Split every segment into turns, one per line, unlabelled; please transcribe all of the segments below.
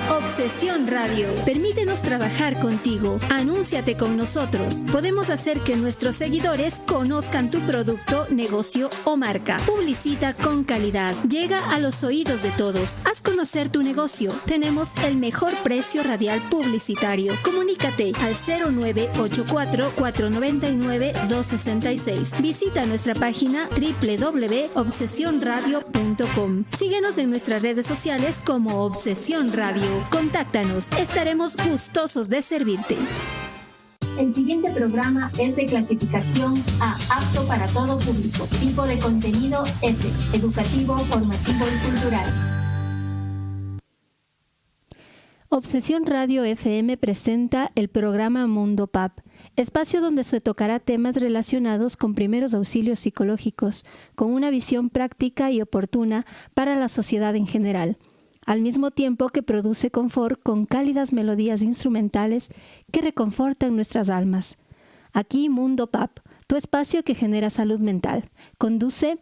Obsesión Radio. Permítenos trabajar contigo. Anúnciate con nosotros. Podemos hacer que nuestros seguidores conozcan tu producto, negocio o marca. Publicita con calidad. Llega a los oídos de todos. Haz conocer tu negocio. Tenemos el mejor precio radial publicitario. Comunícate al 0984-499-266. Visita nuestra página www.obsesionradio.com. Síguenos en nuestras redes sociales como Obsesión Radio. Contáctanos, estaremos gustosos de servirte.
El siguiente programa es de clasificación A, apto para todo público. Tipo de contenido F, educativo, formativo y cultural.
Obsesión Radio FM presenta el programa Mundo PAP, espacio donde se tocará temas relacionados con primeros auxilios psicológicos, con una visión práctica y oportuna para la sociedad en general, al mismo tiempo que produce confort con cálidas melodías instrumentales que reconfortan nuestras almas. Aquí Mundo PAP, tu espacio que genera salud mental. Conduce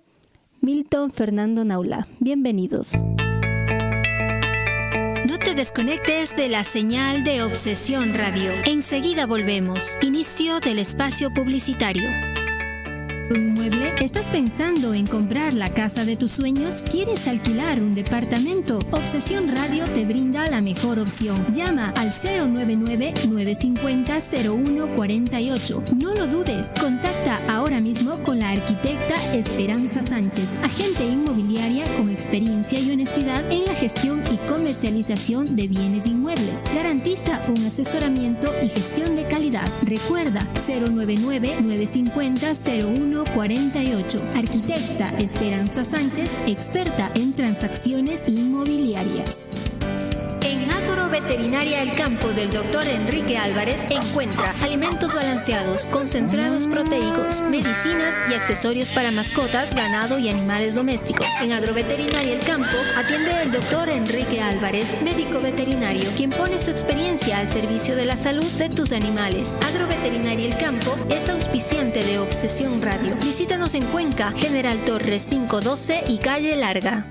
Milton Fernando Naula. Bienvenidos. No te desconectes de la señal de Obsesión Radio. Enseguida volvemos. Inicio del espacio publicitario. ¿Inmueble? ¿Estás pensando en comprar la casa de tus sueños? ¿Quieres alquilar un departamento? Obsesión Radio te brinda la mejor opción. Llama al 099-950-0148. No lo dudes. Contacta ahora mismo con la arquitecta Esperanza Sánchez, agente inmobiliaria con experiencia y honestidad en la gestión y comercialización de bienes inmuebles. Garantiza un asesoramiento y gestión de calidad. Recuerda 099-950-0148. Arquitecta Esperanza Sánchez, experta en transacciones inmobiliarias. En Agroveterinaria El Campo del Dr. Enrique Álvarez encuentra alimentos balanceados, concentrados proteicos, medicinas y accesorios para mascotas, ganado y animales domésticos. En Agroveterinaria El Campo atiende el Dr. Enrique Álvarez, médico veterinario, quien pone su experiencia al servicio de la salud de tus animales. Agroveterinaria El Campo es auspiciante de Obsesión Radio. Visítanos en Cuenca, General Torres 512 y Calle Larga.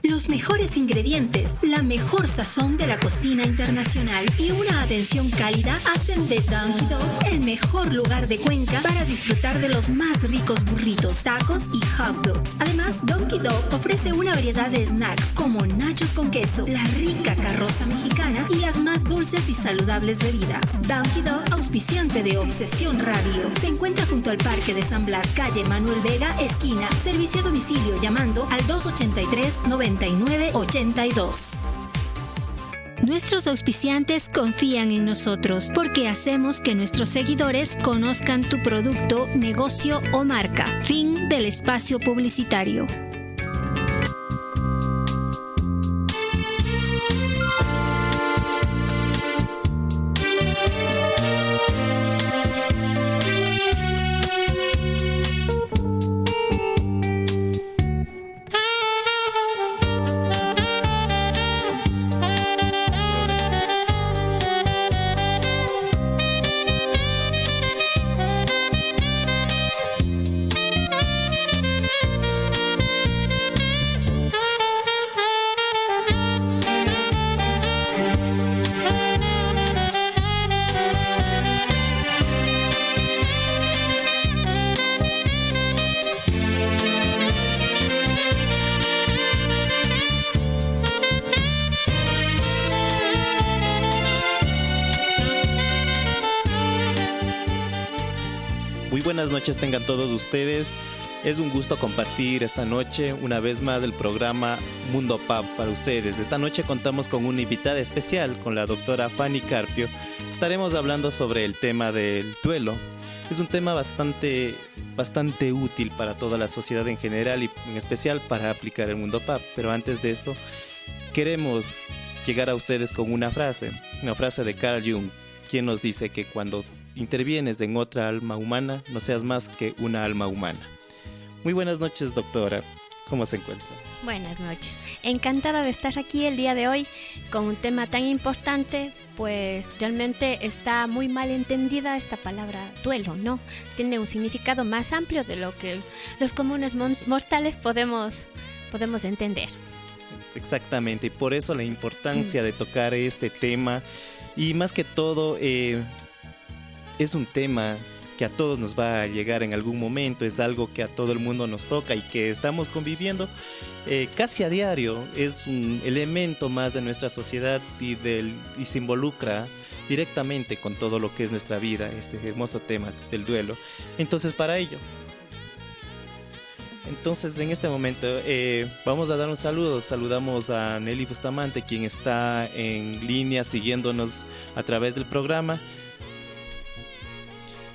Los mejores ingredientes, la mejor sazón de la cocina internacional y una atención cálida hacen de Donkey Dog el mejor lugar de Cuenca para disfrutar de los más ricos burritos, tacos y hot dogs. Además, Donkey Dog ofrece una variedad de snacks como nachos con queso, la rica carroza mexicana y las más dulces y saludables bebidas. Donkey Dog, auspiciante de Obsesión Radio. Se encuentra junto al Parque de San Blas, calle Manuel Vega, esquina. Servicio a domicilio llamando al 283-9982. Nuestros auspiciantes confían en nosotros porque hacemos que nuestros seguidores conozcan tu producto, negocio o marca. Fin del espacio publicitario.
Buenas noches tengan todos ustedes. Es un gusto compartir esta noche una vez más el programa Mundo PAP para ustedes. Esta noche contamos con una invitada especial, con la doctora Fanny Carpio. Estaremos hablando sobre el tema del duelo. Es un tema bastante útil para toda la sociedad en general y en especial para aplicar el Mundo PAP. Pero antes de esto, queremos llegar a ustedes con una frase de Carl Jung, quien nos dice que cuando intervienes en otra alma humana, no seas más que una alma humana. Muy buenas noches, doctora. ¿Cómo se encuentra?
Buenas noches. Encantada de estar aquí el día de hoy con un tema tan importante, pues realmente está muy mal entendida esta palabra duelo, ¿no? Tiene un significado más amplio de lo que los comunes mortales podemos entender.
Exactamente, y por eso la importancia de tocar este tema, y más que todo es un tema que a todos nos va a llegar en algún momento, es algo que a todo el mundo nos toca y que estamos conviviendo casi a diario, es un elemento más de nuestra sociedad y se involucra directamente con todo lo que es nuestra vida, este hermoso tema del duelo. Entonces en este momento vamos a dar un saludo. Saludamos a Nelly Bustamante, quien está en línea siguiéndonos a través del programa.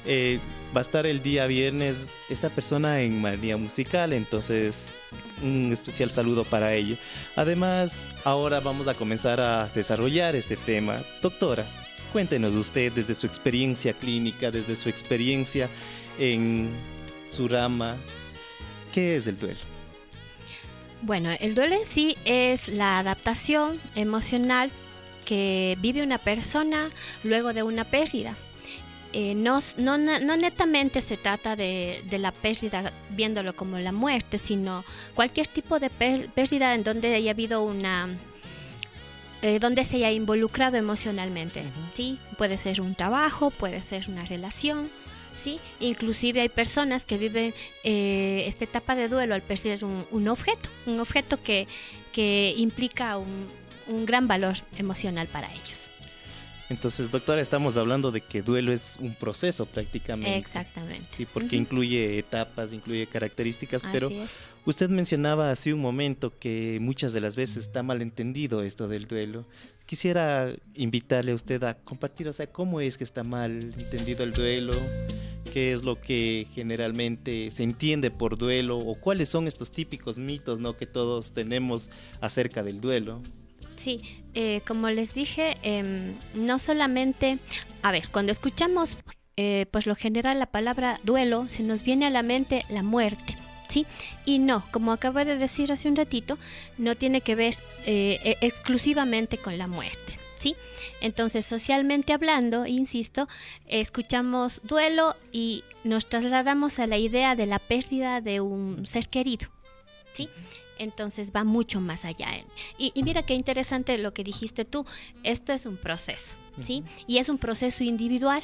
Va a estar el día viernes esta persona en Manía Musical, entonces un especial saludo para ello. Además, ahora vamos a comenzar a desarrollar este tema. Doctora, cuéntenos usted desde su experiencia clínica, desde su experiencia en su rama, ¿qué es el duelo?
Bueno, el duelo en sí es la adaptación emocional que vive una persona luego de una pérdida. No netamente se trata de la pérdida viéndolo como la muerte, sino cualquier tipo de pérdida en donde haya habido donde se haya involucrado emocionalmente, ¿sí? Puede ser un trabajo, puede ser una relación, ¿sí? Inclusive hay personas que viven esta etapa de duelo al perder un objeto que implica un gran valor emocional para ellos.
Entonces, doctora, estamos hablando de que duelo es un proceso prácticamente.
Exactamente.
Sí, porque incluye etapas, incluye características,
Así
pero
es.
usted mencionaba hace un momento que muchas de las veces está mal entendido esto del duelo. Quisiera invitarle a usted a compartir, o sea, cómo es que está mal entendido el duelo, qué es lo que generalmente se entiende por duelo o cuáles son estos típicos mitos, ¿no?, que todos tenemos acerca del duelo.
Sí, como les dije, no solamente, cuando escuchamos, pues lo general la palabra duelo, se nos viene a la mente la muerte, ¿sí? Y no, como acabo de decir hace un ratito, no tiene que ver exclusivamente con la muerte, ¿sí? Entonces, socialmente hablando, insisto, escuchamos duelo y nos trasladamos a la idea de la pérdida de un ser querido, ¿sí? Entonces va mucho más allá. Y mira qué interesante lo que dijiste tú. Esto es un proceso, ¿sí? Y es un proceso individual.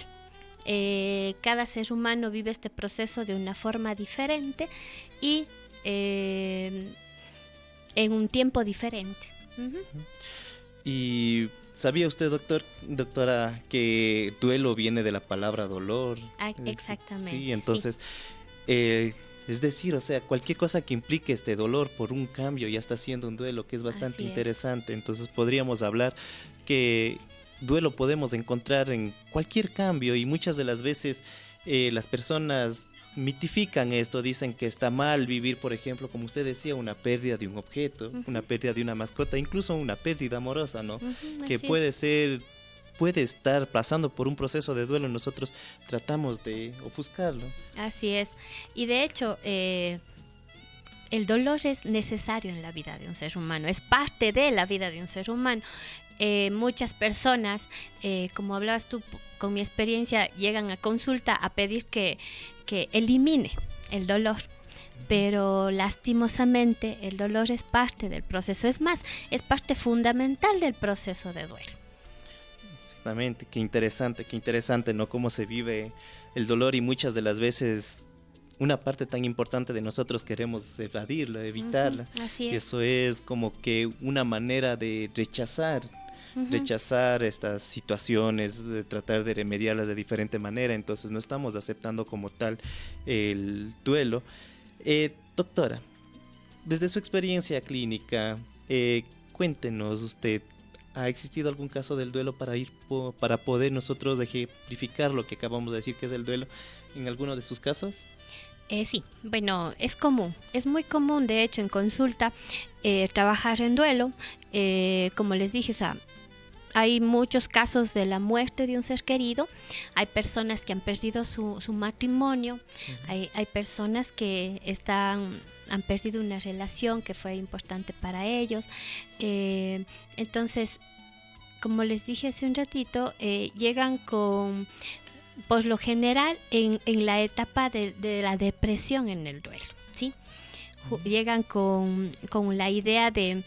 Cada ser humano vive este proceso de una forma diferente y en un tiempo diferente.
Y ¿sabía usted, doctora, que duelo viene de la palabra dolor?
Exactamente.
Sí, entonces... es decir, o sea, cualquier cosa que implique este dolor por un cambio ya está siendo un duelo, que es bastante interesante. Entonces podríamos hablar que duelo podemos encontrar en cualquier cambio y muchas de las veces las personas mitifican esto, dicen que está mal vivir, por ejemplo, como usted decía, una pérdida de un objeto, una pérdida de una mascota, incluso una pérdida amorosa, ¿no? Que puede estar pasando por un proceso de duelo, nosotros tratamos de ofuscarlo.
Así es. Y de hecho, el dolor es necesario en la vida de un ser humano, es parte de la vida de un ser humano. Muchas personas, como hablabas tú, con mi experiencia, llegan a consulta a pedir que elimine el dolor. Pero lastimosamente el dolor es parte del proceso, es más, es parte fundamental del proceso de duelo.
Exactamente, qué interesante, ¿no? Cómo se vive el dolor y muchas de las veces una parte tan importante de nosotros queremos evadirla, evitarla.
Así es.
Eso es como que una manera de rechazar estas situaciones, de tratar de remediarlas de diferente manera, entonces no estamos aceptando como tal el duelo. Doctora, desde su experiencia clínica, cuéntenos usted, ¿ha existido algún caso del duelo para poder nosotros ejemplificar lo que acabamos de decir que es el duelo en alguno de sus casos?
Sí, bueno, es muy común de hecho en consulta trabajar en duelo, como les dije, o sea, hay muchos casos de la muerte de un ser querido, hay personas que han perdido su matrimonio, hay personas que han perdido una relación que fue importante para ellos, entonces, como les dije hace un ratito, llegan con, por lo general, en la etapa de la depresión en el duelo, ¿sí? Llegan con la idea de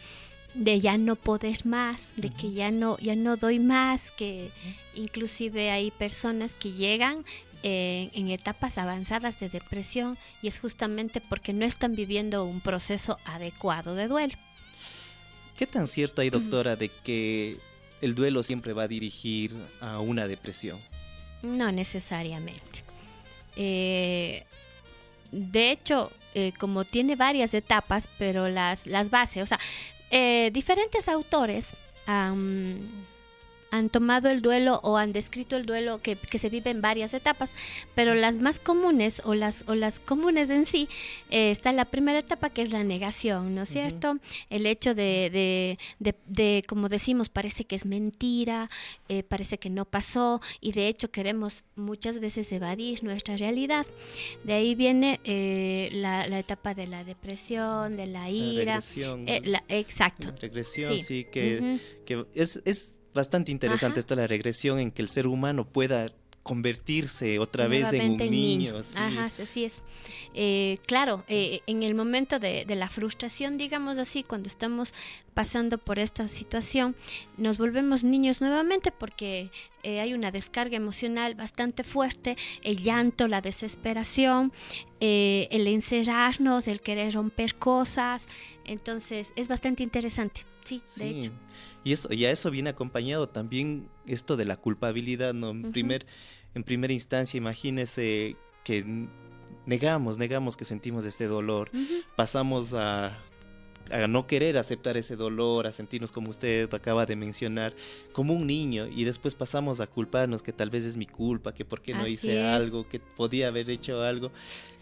de ya no poder más, de que ya no doy más, que inclusive hay personas que llegan en etapas avanzadas de depresión y es justamente porque no están viviendo un proceso adecuado de duelo.
¿Qué tan cierto hay, doctora, de que el duelo siempre va a dirigir a una depresión?
No necesariamente. De hecho, como tiene varias etapas, pero las bases, o sea, diferentes autores han tomado el duelo o han descrito el duelo que se vive en varias etapas, pero las más comunes o las comunes en sí, está la primera etapa, que es la negación, ¿no es cierto? El hecho de como decimos, parece que es mentira, parece que no pasó y de hecho queremos muchas veces evadir nuestra realidad. De ahí viene la etapa de la depresión, de la ira.
La regresión.
Exacto.
La regresión, sí,
Uh-huh.
que es bastante interesante esto, la regresión, en que el ser humano pueda convertirse otra vez en un niño. Sí.
Ajá, así es. Claro, en el momento de la frustración, digamos así, cuando estamos pasando por esta situación, nos volvemos niños nuevamente porque hay una descarga emocional bastante fuerte, el llanto, la desesperación, el encerrarnos, el querer romper cosas. Entonces es bastante interesante, sí, de hecho.
Y a eso viene acompañado también esto de la culpabilidad, ¿no? En primera instancia, imagínese que negamos que sentimos este dolor, pasamos a no querer aceptar ese dolor, a sentirnos, como usted acaba de mencionar, como un niño, y después pasamos a culparnos que tal vez es mi culpa, que por qué no hice algo, que podía haber hecho algo.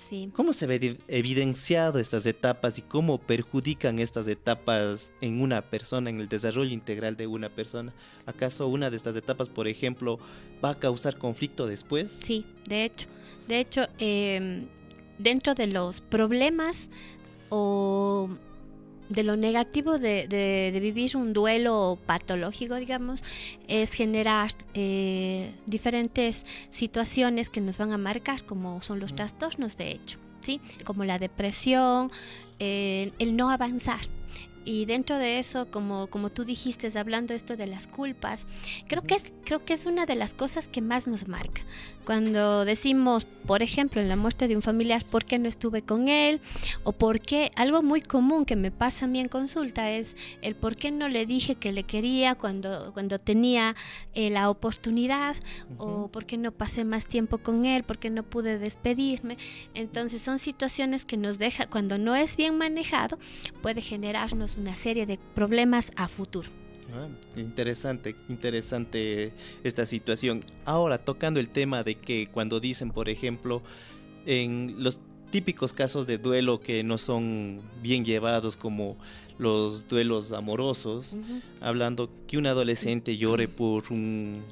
Sí.
¿Cómo se ve evidenciado estas etapas y cómo perjudican estas etapas en una persona, en el desarrollo integral de una persona? ¿Acaso una de estas etapas, por ejemplo, va a causar conflicto después?
Sí, de hecho, dentro de los problemas o de lo negativo de vivir un duelo patológico, digamos, es generar diferentes situaciones que nos van a marcar, como son los trastornos, de hecho, ¿sí? Como la depresión, el no avanzar. Y dentro de eso, como tú dijiste, hablando esto de las culpas, creo que es una de las cosas que más nos marca. Cuando decimos, por ejemplo, en la muerte de un familiar, ¿por qué no estuve con él? O por qué, algo muy común que me pasa a mí en consulta es el por qué no le dije que le quería cuando tenía la oportunidad, o por qué no pasé más tiempo con él, por qué no pude despedirme. Entonces son situaciones que nos deja, cuando no es bien manejado, puede generarnos una serie de problemas a futuro.
Interesante esta situación. Ahora, tocando el tema de que cuando dicen, por ejemplo, en los típicos casos de duelo que no son bien llevados, como los duelos amorosos, hablando que un adolescente llore por un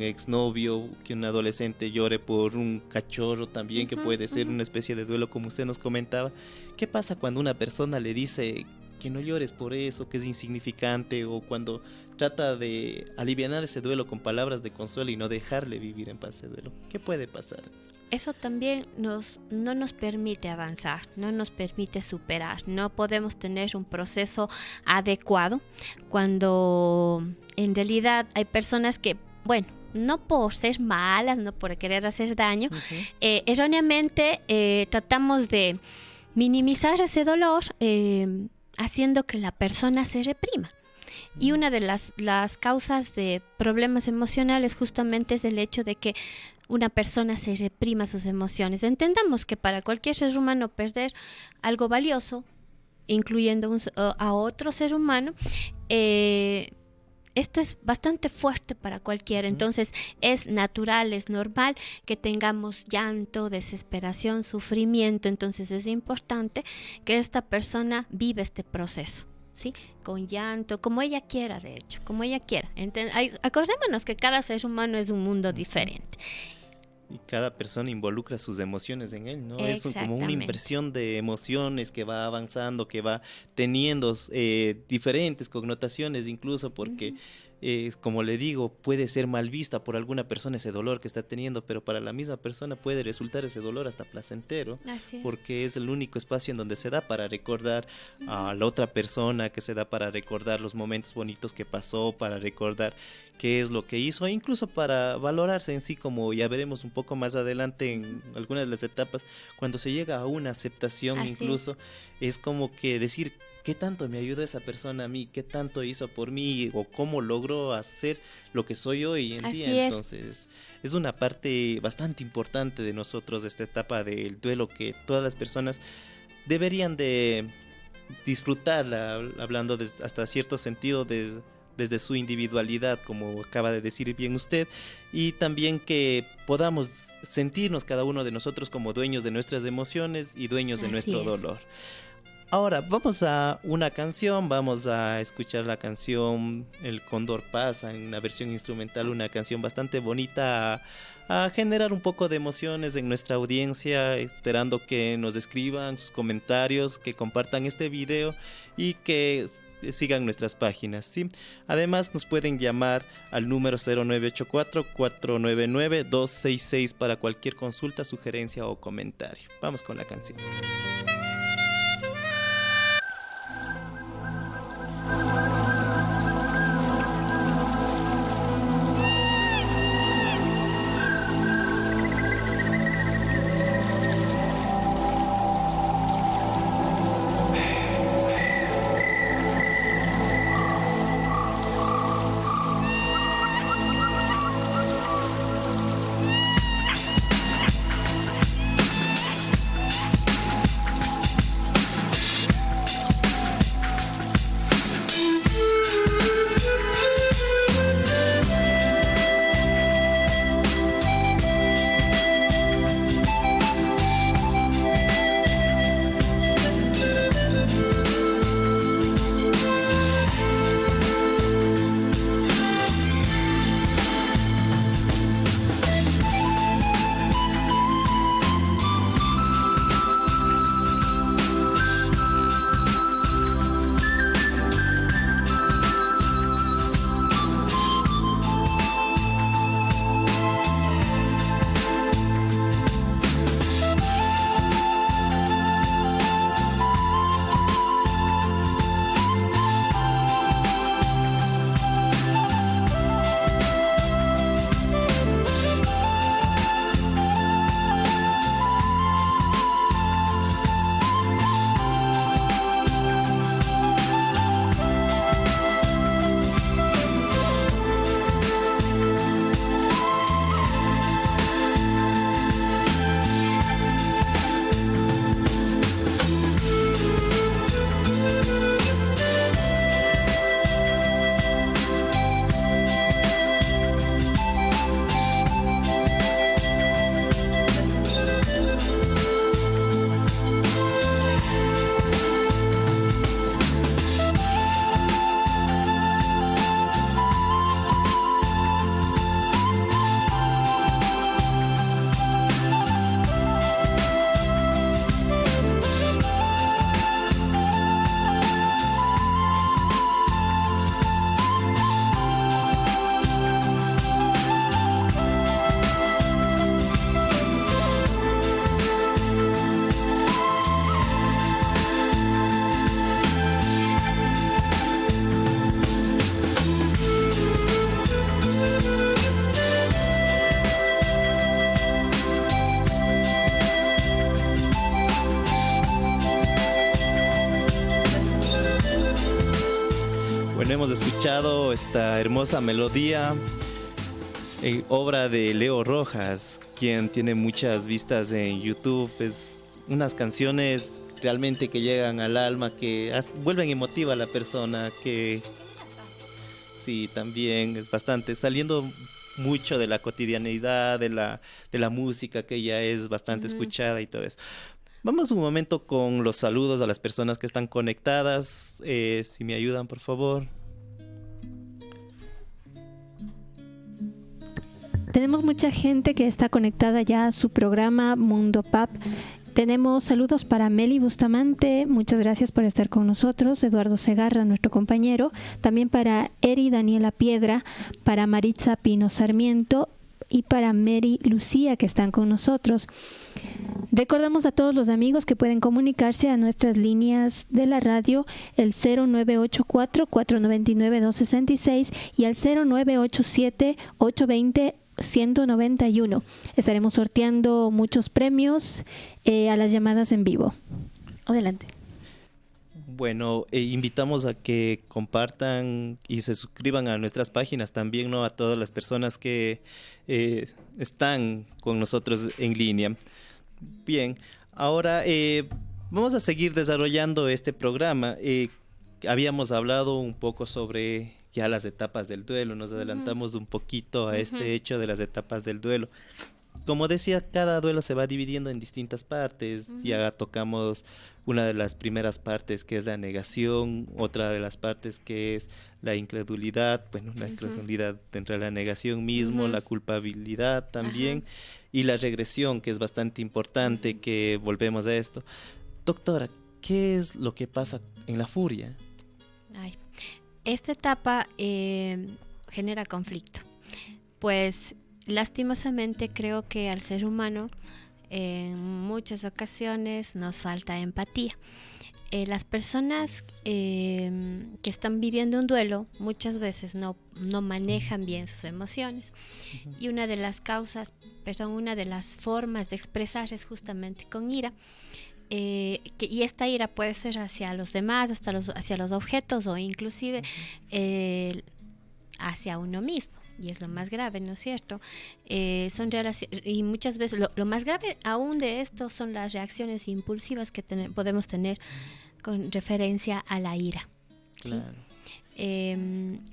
exnovio, que un adolescente llore por un cachorro también, que puede ser una especie de duelo, como usted nos comentaba. ¿Qué pasa cuando una persona le dice que no llores por eso, que es insignificante, o cuando trata de alivianar ese duelo con palabras de consuelo y no dejarle vivir en paz ese duelo? ¿Qué puede pasar?
Eso también no nos permite avanzar, no nos permite superar. No podemos tener un proceso adecuado cuando en realidad hay personas que, bueno, no por ser malas, no por querer hacer daño, erróneamente tratamos de minimizar ese dolor, haciendo que la persona se reprima. Y una de las causas de problemas emocionales justamente es el hecho de que una persona se reprima sus emociones. Entendamos que para cualquier ser humano perder algo valioso, incluyendo a otro ser humano, esto es bastante fuerte para cualquiera. Entonces es natural, es normal que tengamos llanto, desesperación, sufrimiento. Entonces es importante que esta persona viva este proceso, ¿sí? Con llanto, como ella quiera, de hecho, como ella quiera. Acordémonos que cada ser humano es un mundo diferente.
Y cada persona involucra sus emociones en él, ¿no? Es como una inversión de emociones que va avanzando, que va teniendo diferentes connotaciones, incluso porque como le digo, puede ser mal vista por alguna persona ese dolor que está teniendo, pero para la misma persona puede resultar ese dolor hasta placentero, porque es el único espacio en donde se da para recordar a la otra persona, que se da para recordar los momentos bonitos que pasó, para recordar qué es lo que hizo, e incluso para valorarse en sí, como ya veremos un poco más adelante en algunas de las etapas, cuando se llega a una aceptación. Incluso es como que decir qué tanto me ayudó esa persona a mí, qué tanto hizo por mí, o cómo logró hacer lo que soy hoy en día. Entonces es una parte bastante importante de nosotros, esta etapa del duelo, que todas las personas deberían de disfrutarla, hablando hasta cierto sentido desde su individualidad, como acaba de decir bien usted, y también que podamos sentirnos cada uno de nosotros como dueños de nuestras emociones y dueños de nuestro dolor. Ahora vamos a una canción, vamos a escuchar la canción El Cóndor Pasa en una versión instrumental, una canción bastante bonita a generar un poco de emociones en nuestra audiencia, esperando que nos escriban sus comentarios, que compartan este video y que sigan nuestras páginas, ¿sí? Además nos pueden llamar al número 0984-499-266 para cualquier consulta, sugerencia o comentario. Vamos con la canción. Hemos escuchado esta hermosa melodía, obra de Leo Rojas, quien tiene muchas vistas en YouTube. Es unas canciones realmente que llegan al alma, que vuelven emotiva a la persona, que sí, también es bastante, saliendo mucho de la cotidianidad, de la música, que ya es bastante escuchada y todo eso. Vamos un momento con los saludos a las personas que están conectadas. Si me ayudan, por favor.
Tenemos mucha gente que está conectada ya a su programa Mundo Pap. Tenemos saludos para Meli Bustamante, muchas gracias por estar con nosotros. Eduardo Segarra, nuestro compañero. También para Eri Daniela Piedra, para Maritza Pino Sarmiento y para Mary Lucía, que están con nosotros. Recordamos a todos los amigos que pueden comunicarse a nuestras líneas de la radio, el 0984-499-266 y al 0987-820-191. Estaremos sorteando muchos premios a las llamadas en vivo. Adelante.
Bueno, invitamos a que compartan y se suscriban a nuestras páginas también, ¿no? A todas las personas que están con nosotros en línea. Bien, ahora vamos a seguir desarrollando este programa. Habíamos hablado un poco sobre ya las etapas del duelo, nos adelantamos un poquito a este hecho de las etapas del duelo. Como decía, cada duelo se va dividiendo en distintas partes. Ya tocamos una de las primeras partes, que es la negación, otra de las partes que es la incredulidad, bueno, la incredulidad dentro de la negación mismo, la culpabilidad también, y la regresión, que es bastante importante, que volvemos a esto. Doctora, ¿qué es lo que pasa en la furia?
Esta etapa genera conflicto, pues lastimosamente creo que al ser humano en muchas ocasiones nos falta empatía. Las personas que están viviendo un duelo muchas veces no manejan bien sus emociones, y una de las formas de expresar es justamente con ira. Y esta ira puede ser hacia los demás, hacia los objetos, o inclusive hacia uno mismo, y es lo más grave, ¿no es cierto? Y muchas veces lo más grave aún de esto son las reacciones impulsivas que podemos tener con referencia a la ira.
Claro.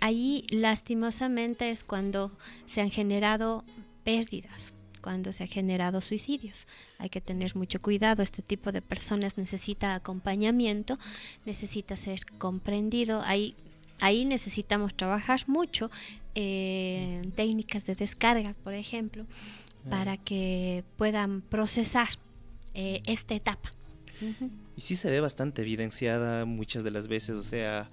Ahí lastimosamente es cuando se han generado pérdidas, cuando se han generado suicidios. Hay que tener mucho cuidado. Este tipo de personas necesita acompañamiento, necesita ser comprendido. Ahí necesitamos trabajar mucho técnicas de descarga, por ejemplo, para que puedan procesar esta etapa.
Y sí se ve bastante evidenciada muchas de las veces, o sea,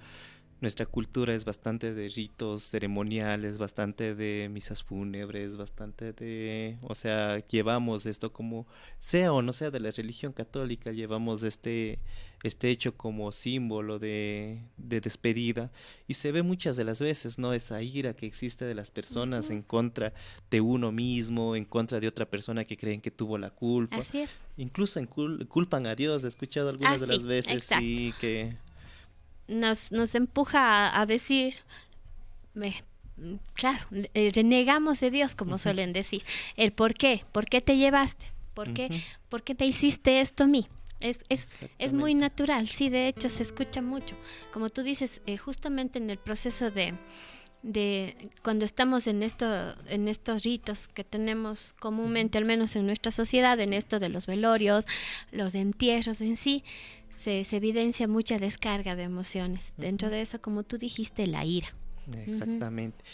nuestra cultura es bastante de ritos ceremoniales, bastante de misas fúnebres, bastante de, o sea, llevamos esto como, sea o no sea de la religión católica, llevamos este hecho como símbolo de despedida, y se ve muchas de las veces, ¿no? Esa ira que existe de las personas en contra de uno mismo, en contra de otra persona que creen que tuvo la culpa.
Así es.
Incluso culpan a Dios, he escuchado algunas de las veces,
exacto.
Sí, que
nos empuja a decir, claro, renegamos de Dios, como suelen decir. El por qué te llevaste, por qué me hiciste esto a mí. Es muy natural, sí, de hecho se escucha mucho. Como tú dices, justamente en el proceso de cuando estamos en estos ritos que tenemos comúnmente, al menos en nuestra sociedad, en esto de los velorios, los entierros en sí, se evidencia mucha descarga de emociones. Dentro de eso, como tú dijiste, la ira.
Exactamente.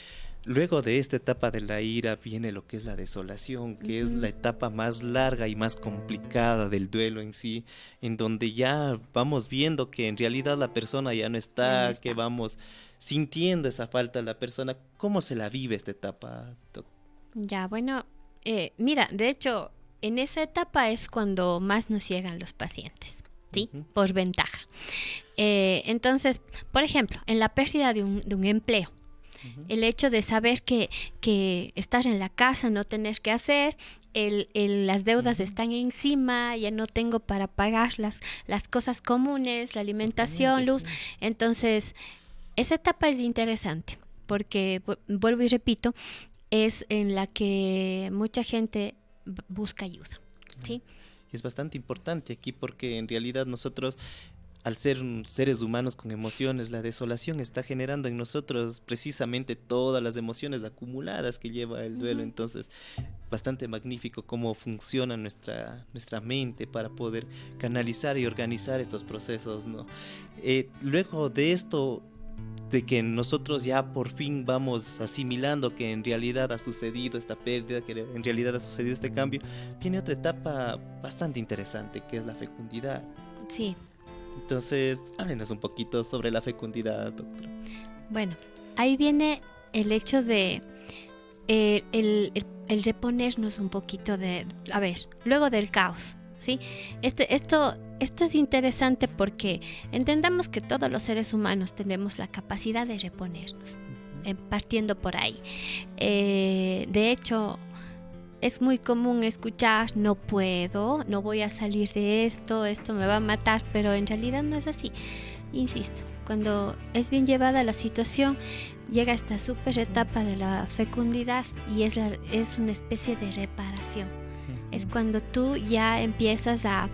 Luego de esta etapa de la ira viene lo que es la desolación, que es la etapa más larga y más complicada del duelo en sí, en donde ya vamos viendo que en realidad la persona ya no está, que vamos sintiendo esa falta de la persona. ¿Cómo se la vive esta etapa, doctor?
Ya, bueno, mira, de hecho, en esa etapa es cuando más nos llegan los pacientes, ¿sí? Por ventaja. Entonces, por ejemplo, en la pérdida de un empleo, el hecho de saber que estás en la casa, no tenés que hacer, las deudas están encima, ya no tengo para pagar las cosas comunes, la alimentación, luz. Sí. Entonces, esa etapa es interesante porque, vuelvo y repito, es en la que mucha gente busca ayuda. ¿Sí?
Es bastante importante aquí porque en realidad nosotros, al ser seres humanos con emociones, la desolación está generando en nosotros precisamente todas las emociones acumuladas que lleva el duelo. Entonces, bastante magnífico cómo funciona nuestra mente para poder canalizar y organizar estos procesos, ¿no? Luego de esto, de que nosotros ya por fin vamos asimilando que en realidad ha sucedido esta pérdida, que en realidad ha sucedido este cambio, viene otra etapa bastante interesante, que es la fecundidad.
Sí.
Entonces, háblenos un poquito sobre la fecundidad, doctora.
Bueno, ahí viene el hecho de el reponernos un poquito de, a ver, luego del caos, ¿sí? Esto es interesante porque entendamos que todos los seres humanos tenemos la capacidad de reponernos, partiendo por ahí. De hecho, es muy común escuchar, no puedo, no voy a salir de esto me va a matar, pero en realidad no es así. Insisto, cuando es bien llevada la situación, llega esta super etapa de la fecundidad y es una especie de reparación. Es cuando tú ya empiezas a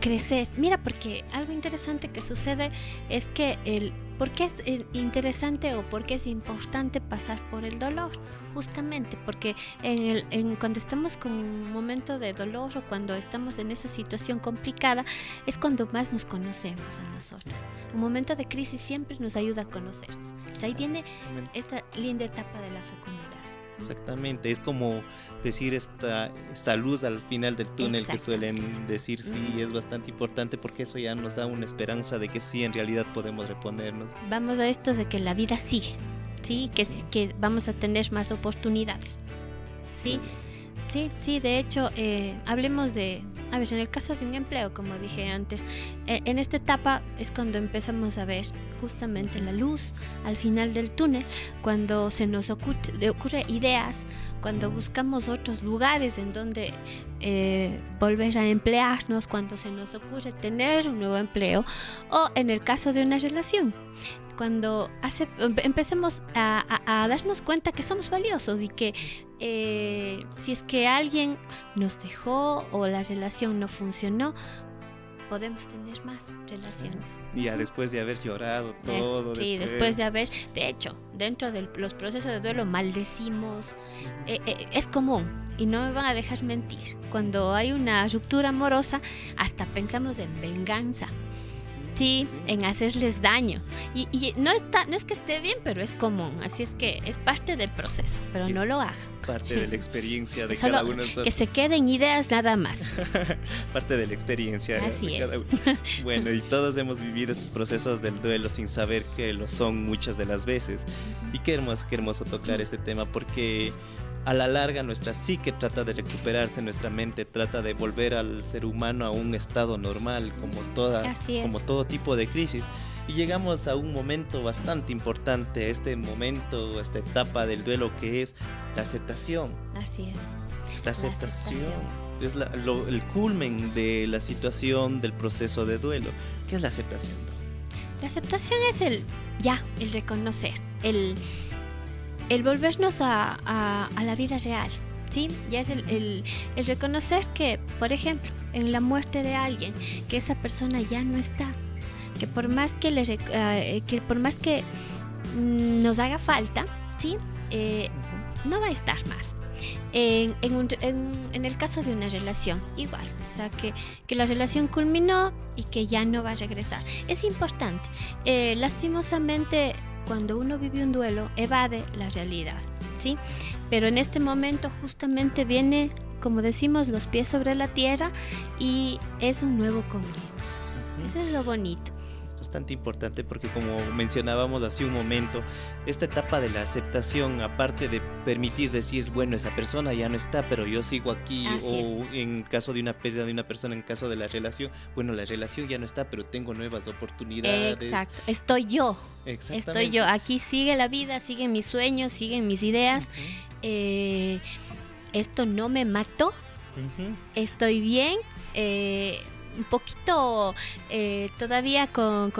crecer. Mira, porque algo interesante que sucede es que ¿por qué es interesante o por qué es importante pasar por el dolor? Justamente porque cuando estamos con un momento de dolor o cuando estamos en esa situación complicada es cuando más nos conocemos a nosotros. Un momento de crisis siempre nos ayuda a conocernos. Ahí viene esta linda etapa de la fecundidad.
Exactamente, es como decir esta luz al final del túnel que suelen decir, sí, es bastante importante porque eso ya nos da una esperanza de que sí, en realidad podemos reponernos.
Vamos a esto de que la vida sigue, ¿sí? Que vamos a tener más oportunidades, ¿sí? Sí, de hecho, hablemos de, a ver, en el caso de un empleo, como dije antes, en esta etapa es cuando empezamos a ver justamente la luz al final del túnel, cuando se nos ocurre ideas, cuando buscamos otros lugares en donde volver a emplearnos, cuando se nos ocurre tener un nuevo empleo, o en el caso de una relación, cuando empecemos a darnos cuenta que somos valiosos y que si es que alguien nos dejó o la relación no funcionó, podemos tener más relaciones.
Ya después de haber llorado todo.
Sí, después de haber, de hecho, dentro de los procesos de duelo maldecimos, es común y no me van a dejar mentir. Cuando hay una ruptura amorosa, hasta pensamos en venganza. Sí, en hacerles daño. Y no es que esté bien, pero es común. Así es que es parte del proceso, pero no lo haga.
Parte de la experiencia de
Solo
cada uno de nosotros.
Que se queden ideas nada más.
Parte de la experiencia
Así
de
es.
cada uno. Bueno, y todos hemos vivido estos procesos del duelo sin saber que lo son muchas de las veces. Y qué hermoso tocar este tema, porque a la larga nuestra psique trata de recuperarse, nuestra mente trata de volver al ser humano a un estado normal, como todo tipo de crisis. Y llegamos a un momento bastante importante, esta etapa del duelo, que es la aceptación.
Así es.
Esta aceptación es el culmen de la situación del proceso de duelo. ¿Qué es la aceptación?
La aceptación es el reconocer, el volvernos a la vida real, ¿sí? Ya es el reconocer que, por ejemplo, en la muerte de alguien, que esa persona ya no está, que por más que nos haga falta, ¿sí? No va a estar más. En el caso de una relación, igual, o sea, que la relación culminó y que ya no va a regresar. Es importante. Lastimosamente, cuando uno vive un duelo, evade la realidad, ¿sí? Pero en este momento justamente viene, como decimos, los pies sobre la tierra y es un nuevo comienzo. Eso es lo bonito.
Es bastante importante porque, como mencionábamos hace un momento, esta etapa de la aceptación, aparte de permitir decir, bueno, esa persona ya no está, pero yo sigo aquí, en caso de una pérdida de una persona, en caso de la relación, bueno, la relación ya no está, pero tengo nuevas oportunidades.
Exacto, estoy yo. Aquí sigue la vida, siguen mis sueños, siguen mis ideas. Esto no me mató. Estoy bien. Un poquito todavía con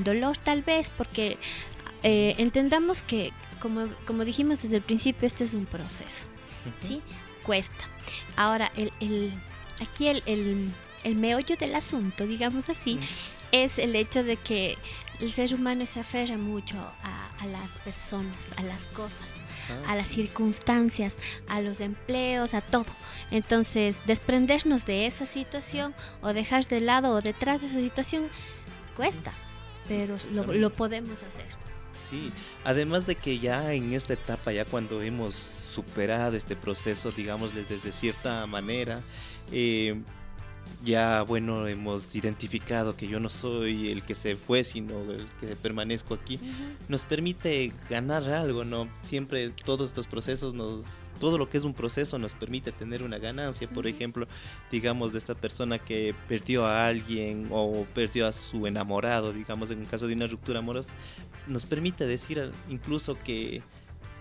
dolor tal vez, porque entendamos que como dijimos desde el principio, esto es un proceso, ¿sí? Cuesta. Ahora, aquí el meollo del asunto, digamos así, es el hecho de que el ser humano se aferra mucho a las personas, a las cosas, a las circunstancias, a los empleos, a todo. Entonces, desprendernos de esa situación o dejar de lado o detrás de esa situación cuesta. pero lo podemos hacer.
Sí, además de que ya en esta etapa, ya cuando hemos superado este proceso, digámosle desde cierta manera, ya bueno, hemos identificado que yo no soy el que se fue, sino el que permanezco aquí, nos permite ganar algo, ¿no? Siempre todos estos procesos todo lo que es un proceso nos permite tener una ganancia. Por ejemplo, digamos de esta persona que perdió a alguien o perdió a su enamorado, digamos en el caso de una ruptura amorosa, nos permite decir incluso que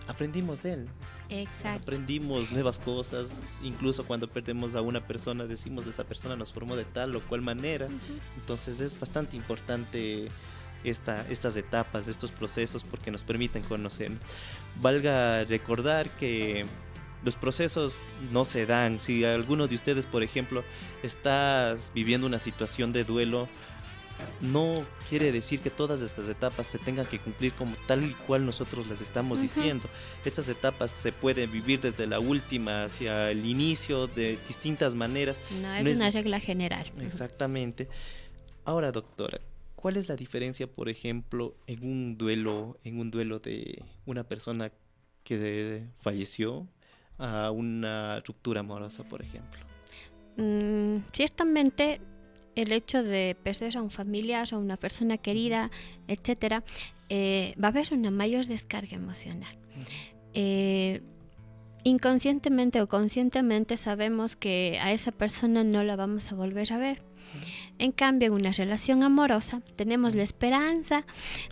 aprendimos de él.
Exacto.
Aprendimos nuevas cosas, incluso cuando perdemos a una persona decimos esa persona nos formó de tal o cual manera. Entonces es bastante importante estas etapas, estos procesos, porque nos permiten conocernos. Valga recordar que los procesos no se dan. Si alguno de ustedes, por ejemplo, está viviendo una situación de duelo, no quiere decir que todas estas etapas se tengan que cumplir como tal y cual nosotros las estamos diciendo. Estas etapas se pueden vivir desde la última hacia el inicio de distintas maneras.
No es una regla general.
Exactamente. Ahora, doctora, ¿cuál es la diferencia, por ejemplo, en un duelo de una persona que falleció a una ruptura amorosa, por ejemplo?
Ciertamente el hecho de perder a un familiar o una persona querida, etcétera, va a haber una mayor descarga emocional. Inconscientemente o conscientemente sabemos que a esa persona no la vamos a volver a ver. En cambio, en una relación amorosa tenemos la esperanza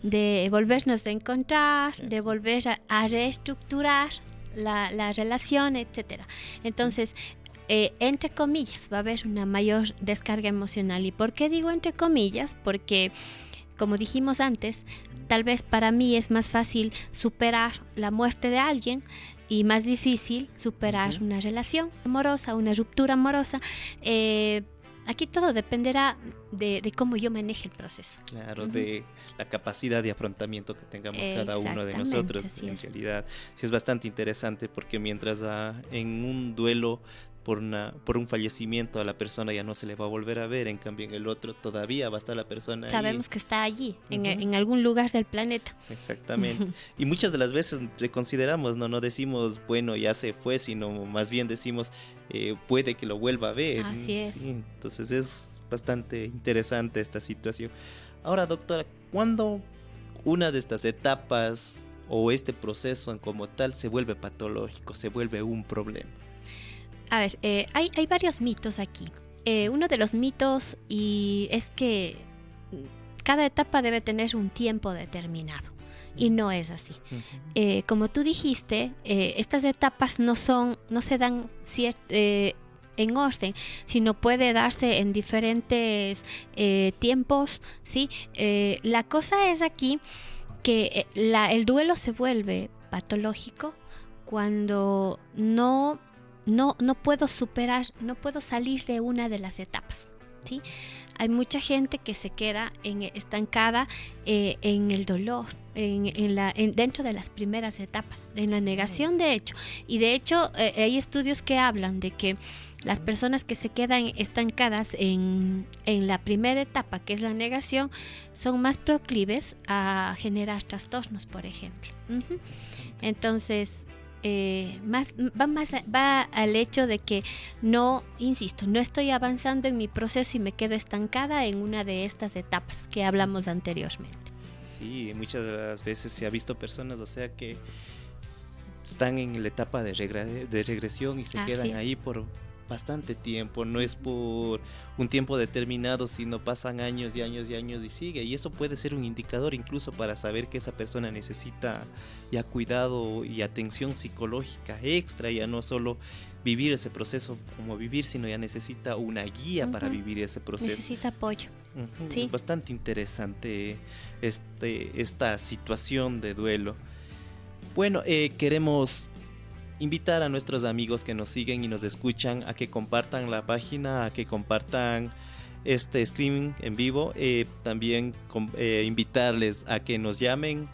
de volvernos a encontrar, de volver a reestructurar la relación, etcétera. Entonces, entre comillas, va a haber una mayor descarga emocional. ¿Y por qué digo entre comillas? Porque, como dijimos antes, tal vez para mí es más fácil superar la muerte de alguien y más difícil superar una relación amorosa, una ruptura amorosa. Aquí todo dependerá de cómo yo maneje el proceso.
Claro, de la capacidad de afrontamiento que tengamos cada uno de nosotros. En realidad, sí es bastante interesante, porque mientras en un duelo por un fallecimiento a la persona ya no se le va a volver a ver, en cambio en el otro todavía va a estar la persona
Sabemos
ahí.
que está allí, en algún lugar del planeta.
Exactamente. Y muchas de las veces reconsideramos, no decimos, bueno, ya se fue, sino más bien decimos, puede que lo vuelva a ver.
Así es.
Sí, entonces es bastante interesante esta situación. Ahora, doctora, ¿cuándo una de estas etapas o este proceso como tal se vuelve patológico, se vuelve un problema?
A ver, hay varios mitos aquí. Uno de los mitos es que cada etapa debe tener un tiempo determinado, y no es así. Como tú dijiste, estas etapas no se dan en orden, sino puede darse en diferentes tiempos, ¿sí? La cosa es aquí que el duelo se vuelve patológico cuando no puedo superar, no puedo salir de una de las etapas, ¿sí? Hay mucha gente que se queda estancada en el dolor, dentro de las primeras etapas, en la negación, de hecho. Y de hecho hay estudios que hablan de que las personas que se quedan estancadas en la primera etapa, que es la negación, son más proclives a generar trastornos, por ejemplo. Entonces, va al hecho de que no estoy avanzando en mi proceso y me quedo estancada en una de estas etapas que hablamos anteriormente.
Sí, muchas de las veces se ha visto personas, o sea, que están en la etapa de regresión y se quedan ahí por bastante tiempo. No es por un tiempo determinado, sino pasan años y años y años y sigue, y eso puede ser un indicador incluso para saber que esa persona necesita ya cuidado y atención psicológica extra, ya no solo vivir ese proceso como vivir, sino ya necesita una guía para vivir ese proceso.
Necesita apoyo. ¿Sí?
Es bastante interesante esta situación de duelo. Bueno, queremos invitar a nuestros amigos que nos siguen y nos escuchan a que compartan la página, a que compartan este streaming en vivo. También invitarles a que nos llamen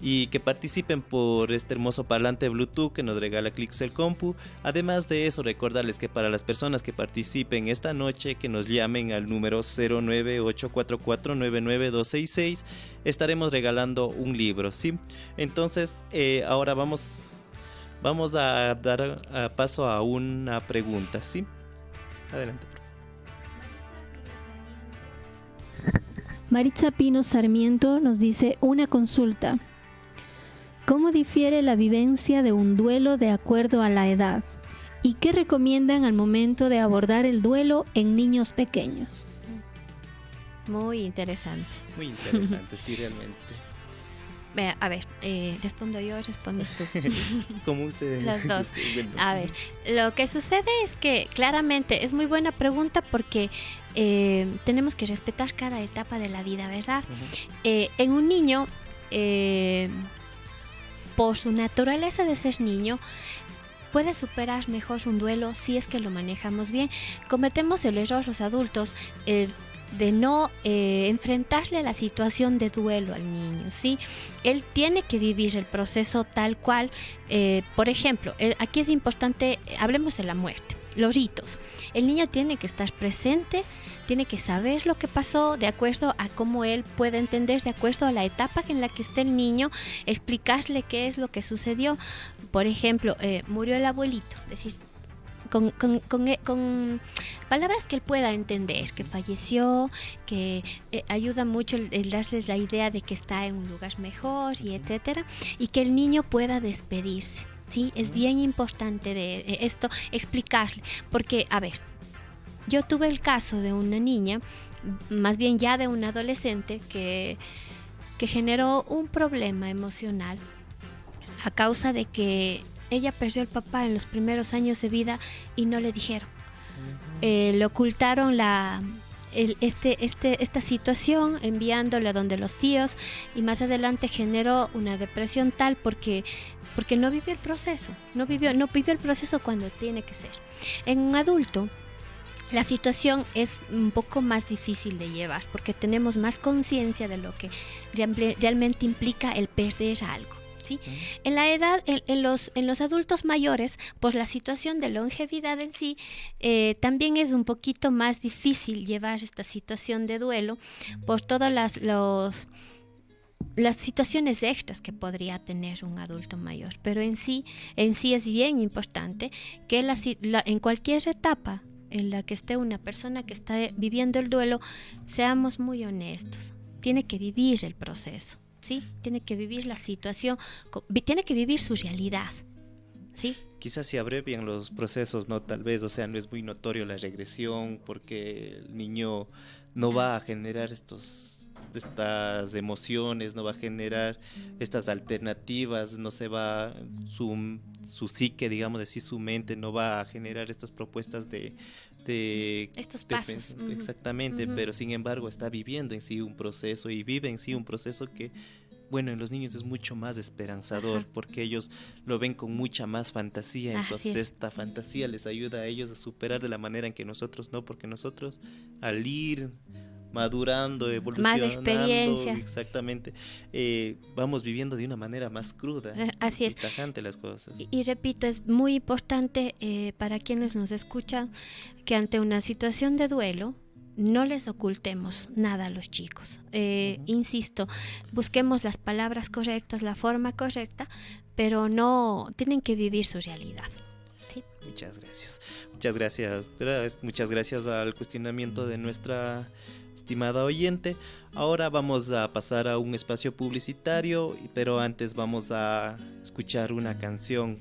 y que participen por este hermoso parlante Bluetooth que nos regala Clixel Compu. Además de eso, recordarles que para las personas que participen esta noche, que nos llamen al número 09844992266, estaremos regalando un libro, ¿sí? Entonces, ahora vamos a dar paso a una pregunta, ¿sí? Adelante.
Maritza Pino Sarmiento nos dice una consulta. ¿Cómo difiere la vivencia de un duelo de acuerdo a la edad? ¿Y qué recomiendan al momento de abordar el duelo en niños pequeños?
Muy interesante.
Muy interesante, sí, realmente.
A ver, respondo yo, respondes tú.
Como ustedes.
Los dos. A ver, lo que sucede es que claramente es muy buena pregunta porque tenemos que respetar cada etapa de la vida, ¿verdad? En un niño, por su naturaleza de ser niño, puede superar mejor un duelo si es que lo manejamos bien. Cometemos el error los adultos de no enfrentarle a la situación de duelo al niño, ¿sí? Él tiene que vivir el proceso tal cual. Por ejemplo, aquí es importante, hablemos de la muerte, los ritos. El niño tiene que estar presente, tiene que saber lo que pasó de acuerdo a cómo él puede entender, de acuerdo a la etapa en la que esté el niño, explicarle qué es lo que sucedió. Por ejemplo, murió el abuelito, decir, con palabras que él pueda entender, que falleció, que ayuda mucho el darles la idea de que está en un lugar mejor y etcétera, y que el niño pueda despedirse, ¿sí? Es bien importante de esto explicarle, porque, a ver, yo tuve el caso de una niña, más bien ya de una adolescente que generó un problema emocional a causa de que ella perdió al papá en los primeros años de vida y no le dijeron. Le ocultaron esta situación enviándola donde los tíos, y más adelante generó una depresión tal porque no vivió el proceso, no vivió el proceso cuando tiene que ser. En un adulto la situación es un poco más difícil de llevar porque tenemos más conciencia de lo que realmente implica el perder algo. ¿Sí? En la edad, en los adultos mayores, pues la situación de longevidad en sí también es un poquito más difícil llevar esta situación de duelo por todas las situaciones extras que podría tener un adulto mayor. Pero en sí es bien importante que en cualquier etapa en la que esté una persona que está viviendo el duelo, seamos muy honestos. Tiene que vivir el proceso. ¿Sí? Tiene que vivir la situación, tiene que vivir su realidad, ¿sí?
Quizás se abrevian los procesos, ¿no? Tal vez, o sea, no es muy notorio la regresión porque el niño no va a generar estas emociones, no va a generar estas alternativas, no se va, su psique, digamos así, su mente no va a generar estas propuestas de
estos pasos.
Exactamente, pero sin embargo está viviendo en sí un proceso y vive en sí un proceso que, bueno, en los niños es mucho más esperanzador porque ellos lo ven con mucha más fantasía, entonces esta fantasía les ayuda a ellos a superar de la manera en que nosotros no, porque nosotros al ir madurando, evolucionando,
más experiencias,
exactamente, vamos viviendo de una manera más cruda.
Así
y
es.
tajante las cosas.
Y repito, es muy importante para quienes nos escuchan que ante una situación de duelo no les ocultemos nada a los chicos. Insisto, busquemos las palabras correctas, la forma correcta, pero no tienen que vivir su realidad. ¿Sí?
Muchas gracias. Muchas gracias al cuestionamiento de nuestra estimada oyente. Ahora vamos a pasar a un espacio publicitario, pero antes vamos a escuchar una canción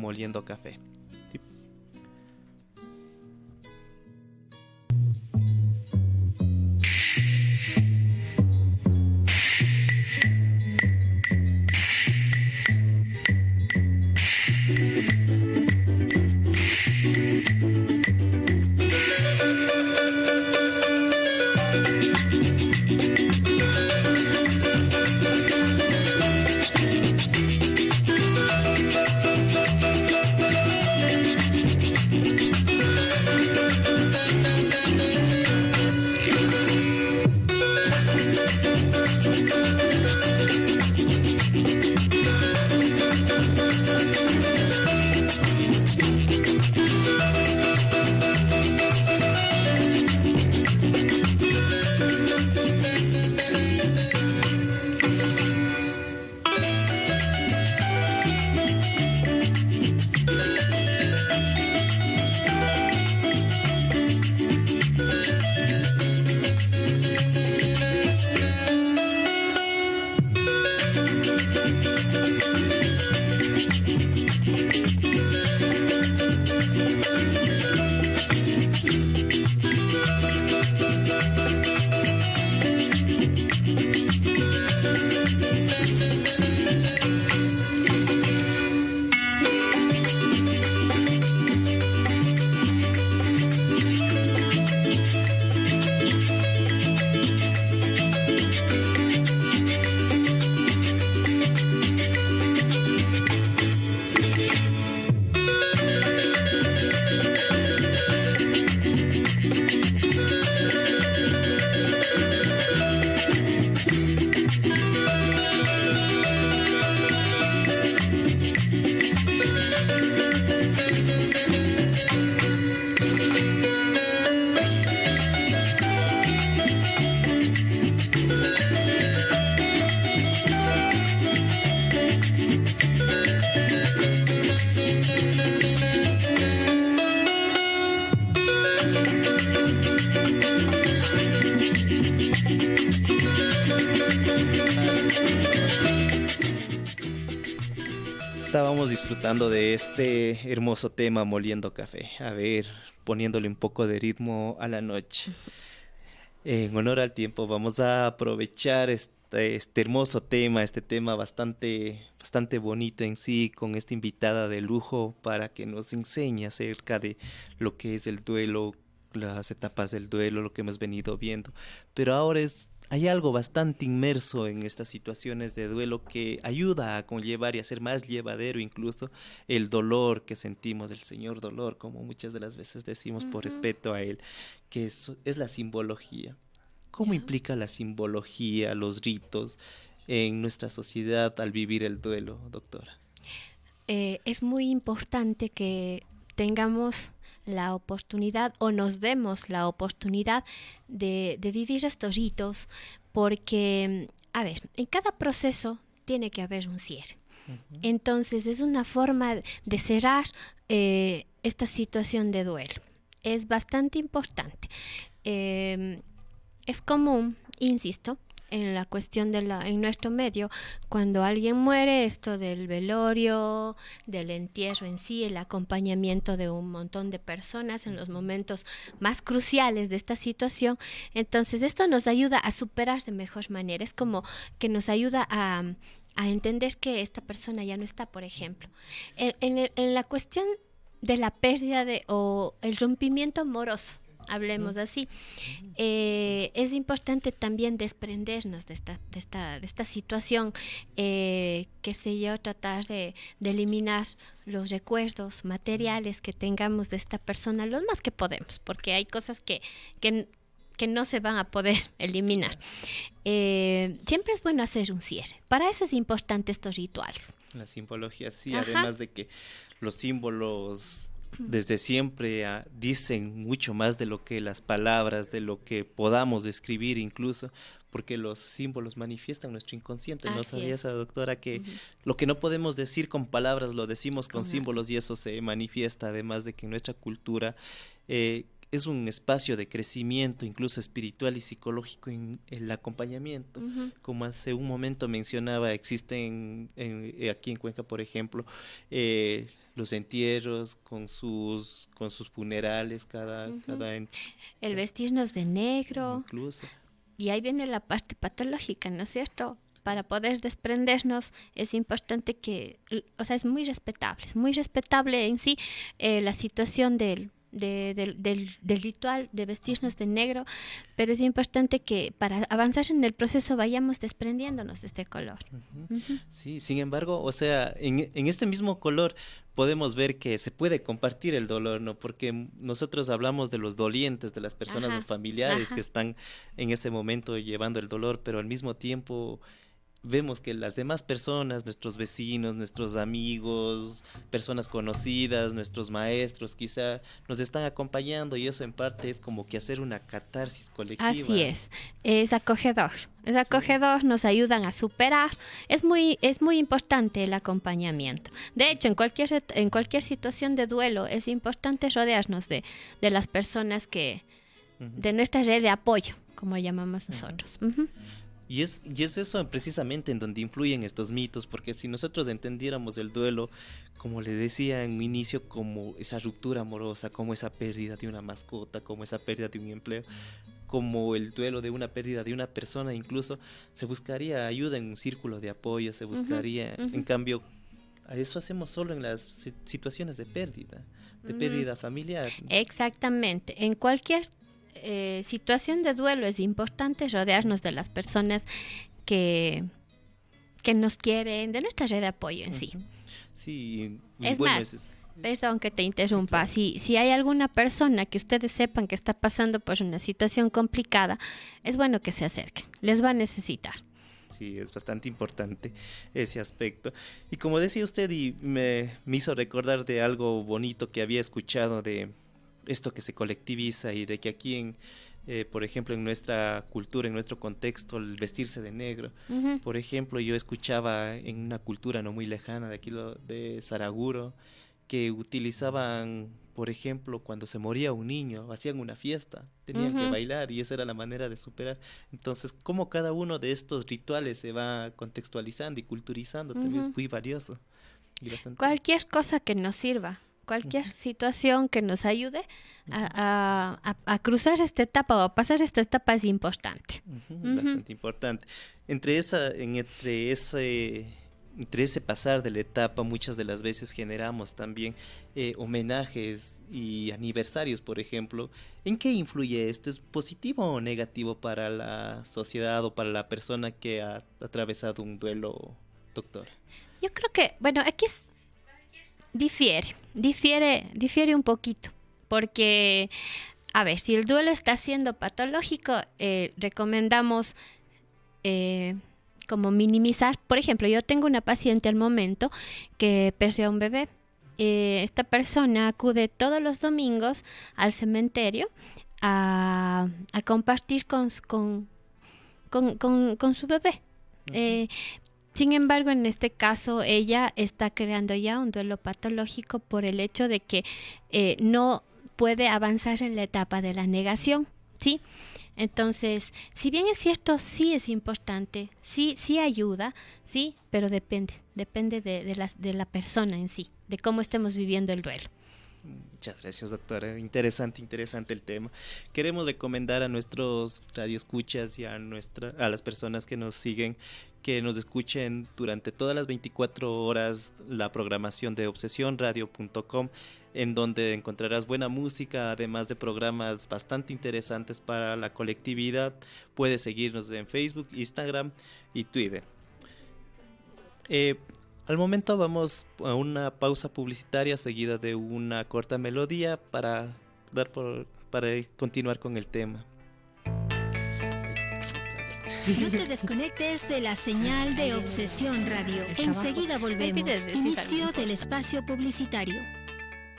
Moliendo Café. ¿Sí? Estábamos disfrutando de este hermoso tema, moliendo café. A ver, poniéndole un poco de ritmo a la noche. En honor al tiempo, vamos a aprovechar este hermoso tema, este tema bastante bonito en sí, con esta invitada de lujo para que nos enseñe acerca de lo que es el duelo, las etapas del duelo, lo que hemos venido viendo. Pero ahora hay algo bastante inmerso en estas situaciones de duelo que ayuda a conllevar y hacer más llevadero incluso el dolor que sentimos, el señor dolor, como muchas de las veces decimos por respeto a él, que es la simbología. ¿Cómo implica la simbología, los ritos en nuestra sociedad al vivir el duelo, doctora?
Es muy importante que tengamos la oportunidad o nos demos la oportunidad de vivir estos ritos, porque, a ver, en cada proceso tiene que haber un cierre. Uh-huh. Entonces es una forma de cerrar esta situación de duelo. Es bastante importante. Es común, insisto, en la cuestión en nuestro medio, cuando alguien muere, esto del velorio, del entierro en sí, el acompañamiento de un montón de personas en los momentos más cruciales de esta situación. Entonces esto nos ayuda a superar de mejor manera. Es como que nos ayuda a entender que esta persona ya no está, por ejemplo. En la cuestión de la pérdida o el rompimiento amoroso, hablemos así, es importante también desprendernos de esta situación, qué sé yo, tratar de eliminar los recuerdos materiales que tengamos de esta persona lo más que podemos, porque hay cosas que no se van a poder eliminar. Siempre es bueno hacer un cierre. Para eso es importante estos rituales.
La simbología, sí.
Ajá.
Además de que los símbolos desde siempre dicen mucho más de lo que las palabras, de lo que podamos describir incluso, porque los símbolos manifiestan nuestro inconsciente. ¿No sabías, doctora, que lo que no podemos decir con palabras lo decimos con símbolos y eso se manifiesta? Además de que en nuestra cultura es un espacio de crecimiento, incluso espiritual y psicológico en el acompañamiento. Como hace un momento mencionaba, existen aquí en Cuenca, por ejemplo, los entierros con sus funerales,
el vestirnos de negro.
Incluso.
Y ahí viene la parte patológica, ¿no es cierto? Para poder desprendernos es importante que, o sea, es muy respetable en sí la situación del ritual de vestirnos de negro, pero es importante que para avanzar en el proceso vayamos desprendiéndonos de este color.
Sí, sin embargo, o sea, en este mismo color podemos ver que se puede compartir el dolor, ¿no? Porque nosotros hablamos de los dolientes, de las personas o familiares que están en ese momento llevando el dolor, pero al mismo tiempo vemos que las demás personas, nuestros vecinos, nuestros amigos, personas conocidas, nuestros maestros, quizá nos están acompañando y eso en parte es como que hacer una catarsis colectiva.
Así es acogedor. Es acogedor, nos ayudan a superar. Es muy importante el acompañamiento. De hecho, en cualquier situación de duelo es importante rodearnos de las personas de nuestra red de apoyo, como llamamos nosotros.
Y es eso precisamente en donde influyen estos mitos, porque si nosotros entendiéramos el duelo, como le decía en un inicio, como esa ruptura amorosa, como esa pérdida de una mascota, como esa pérdida de un empleo, como el duelo de una pérdida de una persona, incluso se buscaría ayuda en un círculo de apoyo, se buscaría, en cambio, eso hacemos solo en las situaciones de pérdida familiar.
Exactamente, en cualquier situación de duelo es importante rodearnos de las personas que nos quieren, de nuestra red de apoyo en sí.
Sí,
es bueno, más, perdón que te interrumpa, sí, claro. Si hay alguna persona que ustedes sepan que está pasando por una situación complicada, es bueno que se acerquen, les va a necesitar.
Sí, es bastante importante ese aspecto. Y como decía usted, y me hizo recordar de algo bonito que había escuchado de esto que se colectiviza y de que aquí, por ejemplo, en nuestra cultura, en nuestro contexto, el vestirse de negro. Por ejemplo, yo escuchaba en una cultura no muy lejana de aquí, de Saraguro, que utilizaban, por ejemplo, cuando se moría un niño, hacían una fiesta, tenían que bailar y esa era la manera de superar. Entonces, cómo cada uno de estos rituales se va contextualizando y culturizando también es muy valioso. Y bastante...
Cualquier cosa que nos sirva, cualquier situación que nos ayude a cruzar esta etapa o a pasar esta etapa es importante.
Bastante importante. Entre ese pasar de la etapa, muchas de las veces generamos también homenajes y aniversarios, por ejemplo. ¿En qué influye esto? ¿Es positivo o negativo para la sociedad o para la persona que ha atravesado un duelo, doctor?
Yo creo que, bueno, aquí difiere un poquito, porque, a ver, si el duelo está siendo patológico, recomendamos como minimizar. Por ejemplo, yo tengo una paciente al momento que perdió a un bebé. Esta persona acude todos los domingos al cementerio a compartir con su bebé. Sin embargo, en este caso, ella está creando ya un duelo patológico por el hecho de que no puede avanzar en la etapa de la negación, ¿sí? Entonces, si bien es cierto, sí es importante, sí ayuda, sí, pero depende de la persona en sí, de cómo estemos viviendo el duelo.
Muchas gracias, doctora. Interesante el tema. Queremos recomendar a nuestros radioescuchas y a las personas que nos siguen que nos escuchen durante todas las 24 horas la programación de obsesionradio.com, en donde encontrarás buena música, además de programas bastante interesantes para la colectividad. Puedes seguirnos en Facebook, Instagram y Twitter. Al momento vamos a una pausa publicitaria seguida de una corta melodía para continuar con el tema.
No te desconectes de la señal de Obsesión Radio. Enseguida volvemos. Inicio del espacio publicitario.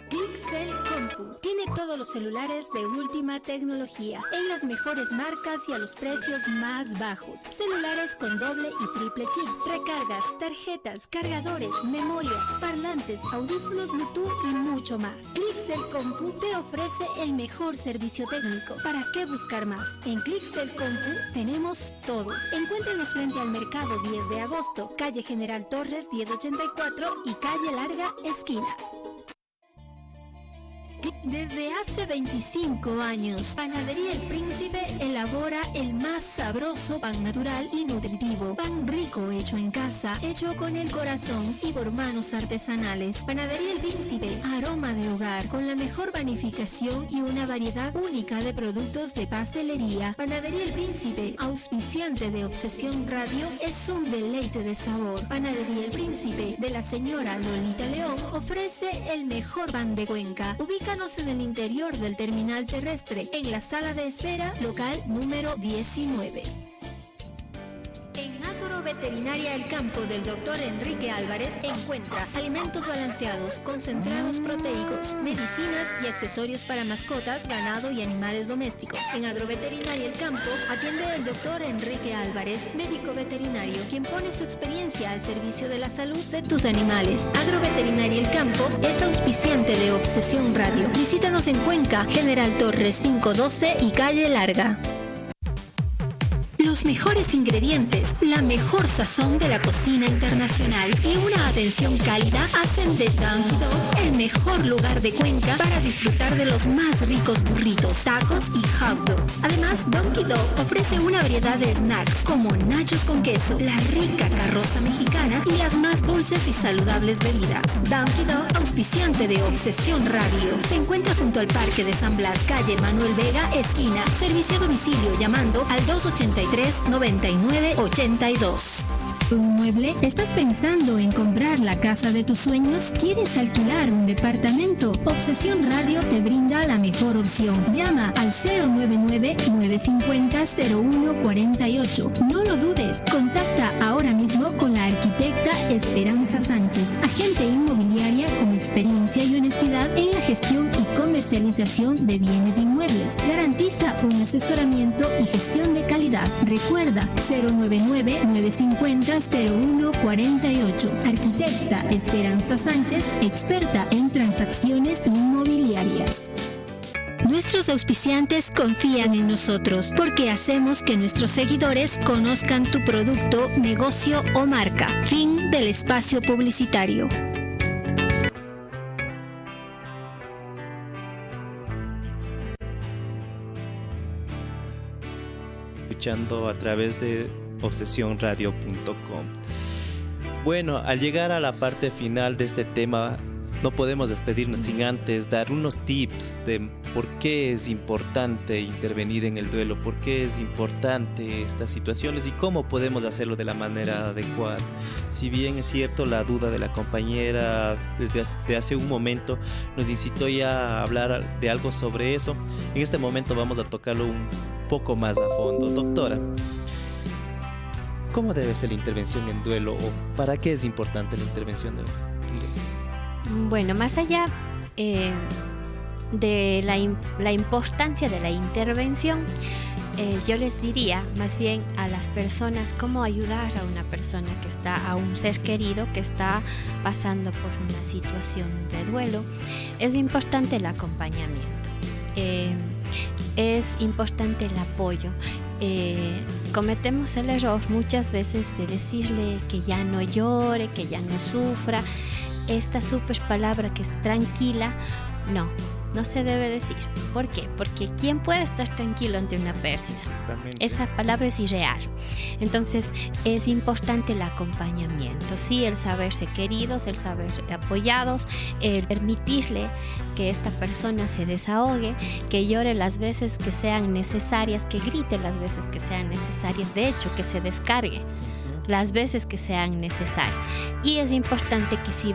Clixel Compu tiene todos los celulares de última tecnología en las mejores marcas y a los precios más bajos. Celulares con doble y triple chip, recargas, tarjetas, cargadores, memorias, parlantes, audífonos Bluetooth y mucho más. Clixel Compu te ofrece el mejor servicio técnico. ¿Para qué buscar más? En Clixel Compu tenemos todo. Encuéntrenos frente al Mercado 10 de Agosto, calle General Torres 1084 y calle Larga, esquina. Desde hace 25 años, Panadería El Príncipe elabora el más sabroso pan natural y nutritivo. Pan rico hecho en casa, hecho con el corazón y por manos artesanales. Panadería El Príncipe, aroma de hogar, con la mejor panificación y una variedad única de productos de pastelería. Panadería El Príncipe, auspiciante de Obsesión Radio, es un deleite de sabor. Panadería El Príncipe, de la señora Lolita León, ofrece el mejor pan de Cuenca. Ubícanos en el interior del terminal terrestre, en la sala de espera, local número 19. En Agroveterinaria El Campo del Dr. Enrique Álvarez encuentra alimentos balanceados, concentrados proteicos, medicinas y accesorios para mascotas, ganado y animales domésticos. En Agroveterinaria El Campo atiende el Dr. Enrique Álvarez, médico veterinario, quien pone su experiencia al servicio de la salud de tus animales. Agroveterinaria El Campo es auspiciante de Obsesión Radio. Visítanos en Cuenca, General Torres 512 y calle Larga. Los mejores ingredientes, la mejor sazón de la cocina internacional y una atención cálida hacen de Donkey Dog el mejor lugar de Cuenca para disfrutar de los más ricos burritos, tacos y hot dogs. Además, Donkey Dog ofrece una variedad de snacks como nachos con queso, la rica carroza mexicana y las más dulces y saludables bebidas. Donkey Dog, auspiciante de Obsesión Radio, se encuentra junto al Parque de San Blas, calle Manuel Vega, esquina. Servicio a domicilio llamando al 283-9982.
¿Un mueble? ¿Estás pensando en comprar la casa de tus sueños? ¿Quieres alquilar un departamento? Obsesión Radio te brinda la mejor opción. Llama al 099-950-0148. No lo dudes. Contacta ahora mismo con la arquitecta Esperanza Sánchez, agente inmobiliaria con experiencia y honestidad en la gestión y comercialización de bienes inmuebles. Garantiza un asesoramiento y gestión de calidad. Recuerda 099-950-0148. Arquitecta Esperanza Sánchez, experta en transacciones inmobiliarias.
Nuestros auspiciantes confían en nosotros porque hacemos que nuestros seguidores conozcan tu producto, negocio o marca. Fin del espacio publicitario.
Escuchando a través de obsesionradio.com. Bueno, al llegar a la parte final de este tema, no podemos despedirnos sin antes dar unos tips de por qué es importante intervenir en el duelo, por qué es importante estas situaciones y cómo podemos hacerlo de la manera adecuada. Si bien es cierto, la duda de la compañera desde hace un momento nos incitó ya a hablar de algo sobre eso, en este momento vamos a tocarlo un poco más a fondo. Doctora, ¿cómo debe ser la intervención en duelo o para qué es importante la intervención de duelo?
Bueno, más allá de la importancia de la intervención, yo les diría más bien a las personas cómo ayudar a una persona que está, a un ser querido que está pasando por una situación de duelo. Es importante el acompañamiento, es importante el apoyo. Cometemos el error muchas veces de decirle que ya no llore, que ya no sufra. Esta super palabra que es tranquila, no se debe decir. ¿Por qué? Porque ¿quién puede estar tranquilo ante una pérdida? Esa palabra es irreal. Entonces es importante el acompañamiento, sí, el saberse queridos, el saberse apoyados, el permitirle que esta persona se desahogue, que llore las veces que sean necesarias, que grite las veces que sean necesarias, de hecho que se descargue las veces que sean necesarias. Y es importante que si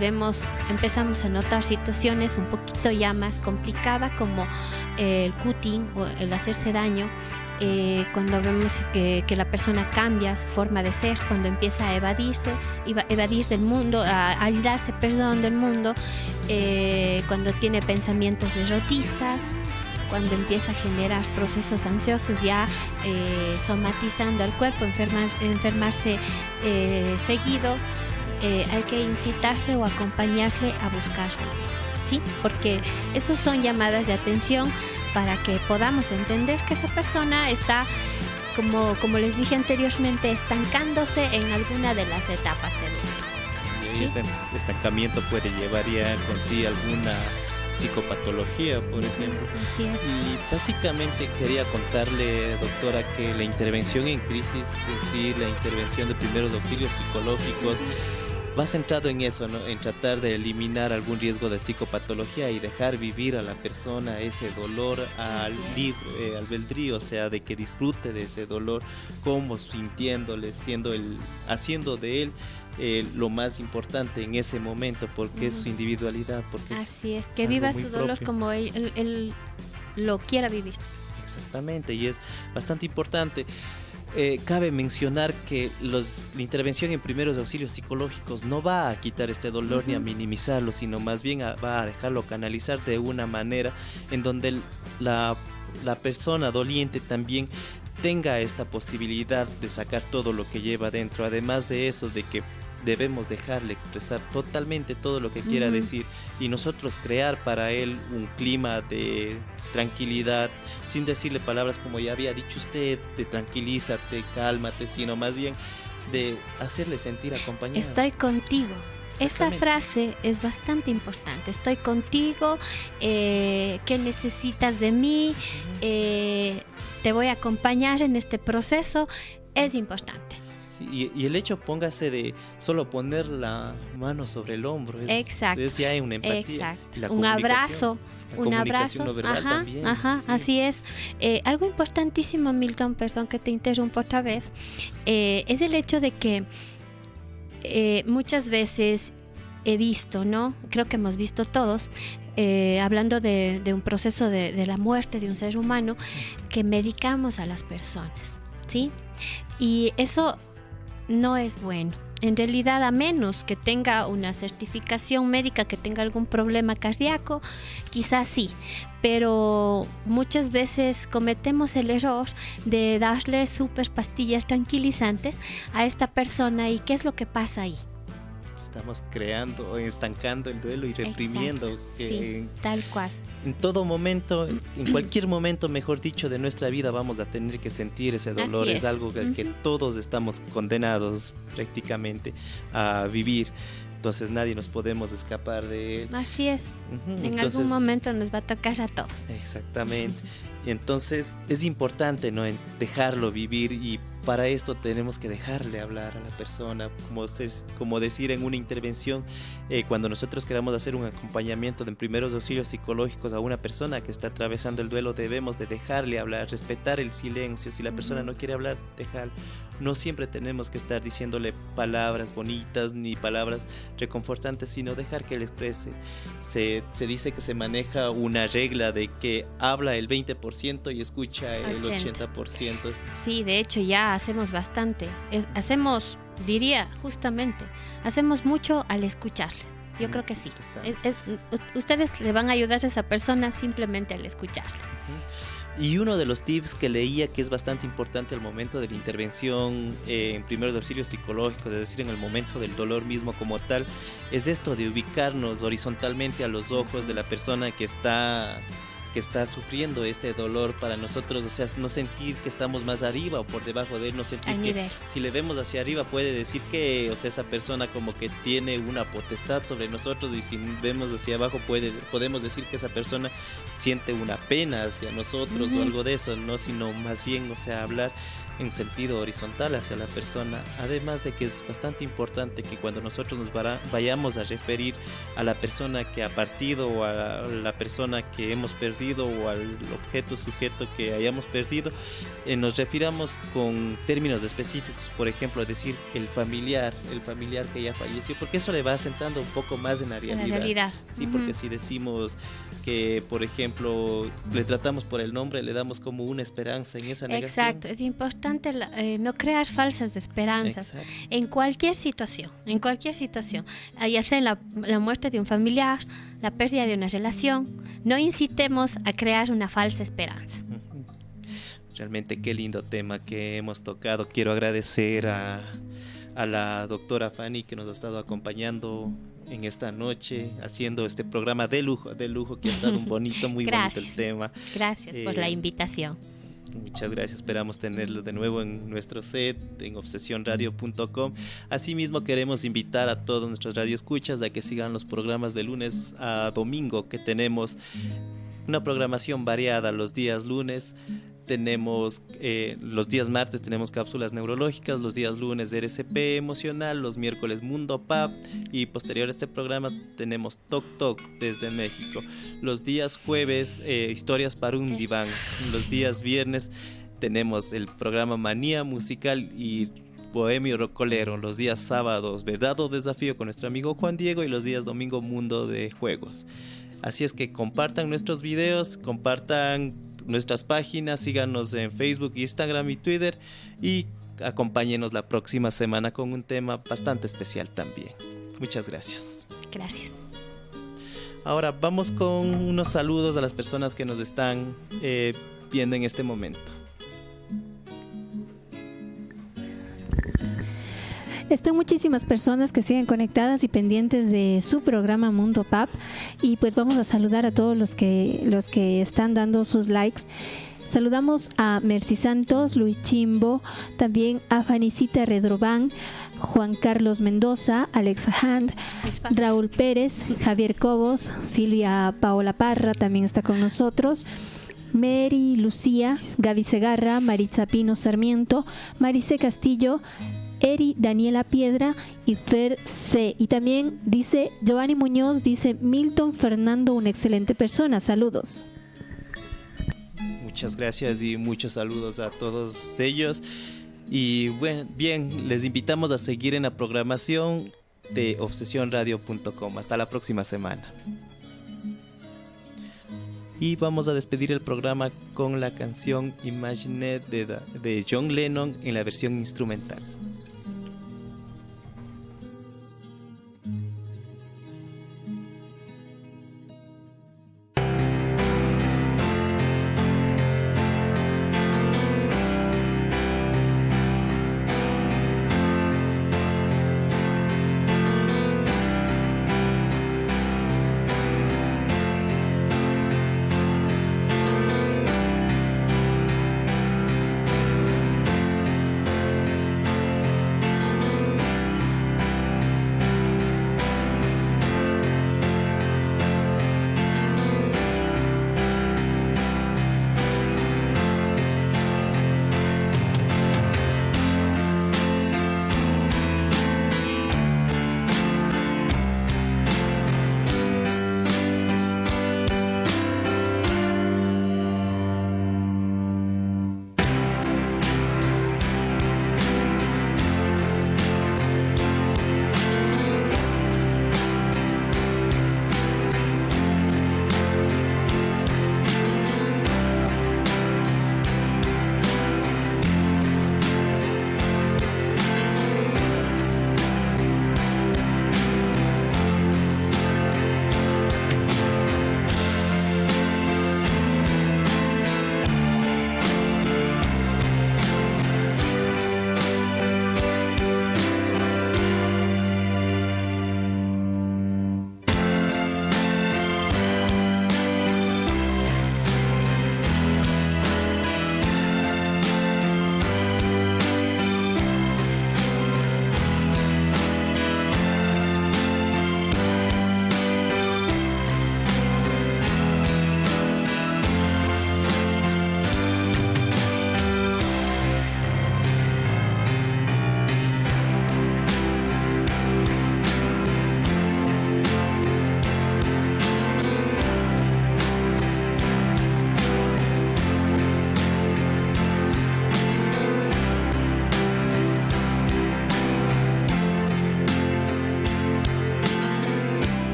empezamos a notar situaciones un poquito ya más complicadas como el cutting o el hacerse daño, cuando vemos que la persona cambia su forma de ser, cuando empieza a evadir del mundo, a aislarse, del mundo, cuando tiene pensamientos derrotistas, cuando empieza a generar procesos ansiosos ya somatizando al cuerpo, enfermarse seguido, hay que incitarle o acompañarle a buscarlo, ¿sí? Porque esas son llamadas de atención para que podamos entender que esa persona está, como les dije anteriormente, estancándose en alguna de las etapas del duelo.
Y este estancamiento puede llevar ya con sí alguna psicopatología, por ejemplo.
Así es.
Y básicamente quería contarle, doctora, que la intervención en crisis, en sí, la intervención de primeros auxilios psicológicos, va centrado en eso, ¿no? En tratar de eliminar algún riesgo de psicopatología y dejar vivir a la persona ese dolor al albedrío, o sea, de que disfrute de ese dolor, como sintiéndole, haciendo de él lo más importante en ese momento, porque es su individualidad, porque
así es, que viva su dolor propio, como él lo quiera vivir.
Exactamente, y es bastante importante. Cabe mencionar que la intervención en primeros auxilios psicológicos no va a quitar este dolor ni a minimizarlo, sino más bien va a dejarlo canalizar de una manera en donde la persona doliente también tenga esta posibilidad de sacar todo lo que lleva dentro. Además de eso, de que debemos dejarle expresar totalmente todo lo que quiera decir y nosotros crear para él un clima de tranquilidad, sin decirle palabras como ya había dicho usted, de tranquilízate, cálmate, sino más bien de hacerle sentir acompañado.
Estoy contigo. Esa frase es bastante importante. Estoy contigo, ¿qué necesitas de mí? Te voy a acompañar en este proceso. Es importante.
Sí, y el hecho, póngase de solo poner la mano sobre el hombro.
Exacto.
Es ya hay una empatía.
Un abrazo.
Un abrazo no verbal también. Sí.
Así es. Algo importantísimo, Milton, perdón que te interrumpo otra vez, es el hecho de que muchas veces he visto, ¿no? Creo que hemos visto todos, hablando de un proceso de la muerte de un ser humano, que medicamos a las personas, ¿sí? Y eso no es bueno. En realidad, a menos que tenga una certificación médica, que tenga algún problema cardíaco, quizás sí, pero muchas veces cometemos el error de darle súper pastillas tranquilizantes a esta persona. ¿Y qué es lo que pasa ahí?
Estamos creando, estancando el duelo y reprimiendo.
Sí, tal cual.
En todo momento, en cualquier momento, mejor dicho, de nuestra vida vamos a tener que sentir ese dolor. Es algo al que todos estamos condenados prácticamente a vivir. Entonces nadie nos podemos escapar de él.
Así es. En algún momento nos va a tocar a todos.
Exactamente. Y entonces es importante, ¿no?, dejarlo vivir, y para esto tenemos que dejarle hablar a la persona, como decir en una intervención, cuando nosotros queramos hacer un acompañamiento de primeros auxilios psicológicos a una persona que está atravesando el duelo, debemos de dejarle hablar, respetar el silencio. Si la persona no quiere hablar, dejarlo. No siempre tenemos que estar diciéndole palabras bonitas ni palabras reconfortantes, sino dejar que él exprese. Se dice que se maneja una regla de que habla el 20% y escucha el 80%.
Sí, de hecho ya hacemos bastante. Hacemos mucho al escucharles. Yo creo que sí. Ustedes le van a ayudar a esa persona simplemente al escucharle.
Y uno de los tips que leía, que es bastante importante al momento de la intervención en primeros auxilios psicológicos, es decir, en el momento del dolor mismo como tal, es esto de ubicarnos horizontalmente a los ojos de la persona que está sufriendo este dolor, para nosotros, o sea, no sentir que estamos más arriba o por debajo de él, no sentir que si le vemos hacia arriba puede decir que, o sea, esa persona como que tiene una potestad sobre nosotros, y si vemos hacia abajo podemos decir que esa persona siente una pena hacia nosotros o algo de eso, no, sino más bien, o sea, hablar en sentido horizontal hacia la persona. Además de que es bastante importante que cuando nosotros nos vayamos a referir a la persona que ha partido, o a la persona que hemos perdido, o al sujeto que hayamos perdido, nos refiramos con términos específicos. Por ejemplo, decir el familiar que ya falleció, porque eso le va asentando un poco más en la realidad. Sí, porque si decimos que, por ejemplo, le tratamos por el nombre, le damos como una esperanza en esa negación.
Exacto, es importante no crear falsas esperanzas. Exacto. En cualquier situación, ya sea la muerte de un familiar, la pérdida de una relación, no incitemos a crear una falsa esperanza.
Realmente qué lindo tema que hemos tocado. Quiero agradecer a la doctora Fanny, que nos ha estado acompañando en esta noche, haciendo este programa de lujo, que ha estado bonito, muy bonito el tema.
Gracias por la invitación.
Muchas gracias, esperamos tenerlo de nuevo en nuestro set, en obsesionradio.com. Asimismo, queremos invitar a todos nuestros radioescuchas a que sigan los programas de lunes a domingo, que tenemos una programación variada. Los días lunes tenemos, los días martes tenemos cápsulas neurológicas, los días lunes RCP emocional, los miércoles Mundo Pap, y posterior a este programa tenemos Toc Toc desde México. Los días jueves, historias para un diván. Los días viernes tenemos el programa Manía Musical y Bohemio Rocolero. Los días sábados, Verdad o Desafío con nuestro amigo Juan Diego, y los días domingo Mundo de Juegos. Así es que compartan nuestros videos, compartan nuestras páginas, síganos en Facebook, Instagram y Twitter, y acompáñenos la próxima semana con un tema bastante especial también. Muchas gracias.
Gracias.
Ahora vamos con unos saludos a las personas que nos están viendo en este momento.
Están muchísimas personas que siguen conectadas y pendientes de su programa Mundo Pap, y pues vamos a saludar a todos los que están dando sus likes. Saludamos a Mercy Santos, Luis Chimbo, también a Fanicita Redrobán, Juan Carlos Mendoza, Alexa Hand, Raúl Pérez, Javier Cobos, Silvia Paola Parra también está con nosotros, Mary Lucía, Gaby Segarra, Maritza Pino Sarmiento, Marice Castillo, Eri Daniela Piedra y Fer C. Y también dice Giovanni Muñoz, dice Milton Fernando, una excelente persona, saludos.
Muchas gracias y muchos saludos a todos ellos. Y bueno, bien, les invitamos a seguir en la programación de obsesionradio.com. Hasta la próxima semana. Y vamos a despedir el programa con la canción Imagine de John Lennon en la versión instrumental.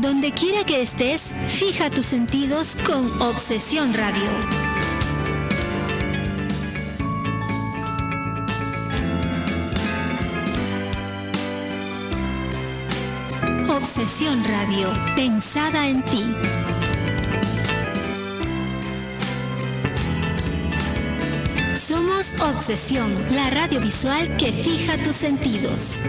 Donde quiera que estés, fija tus sentidos con Obsesión Radio. Obsesión Radio, pensada en ti. Somos Obsesión, la radio visual que fija tus sentidos.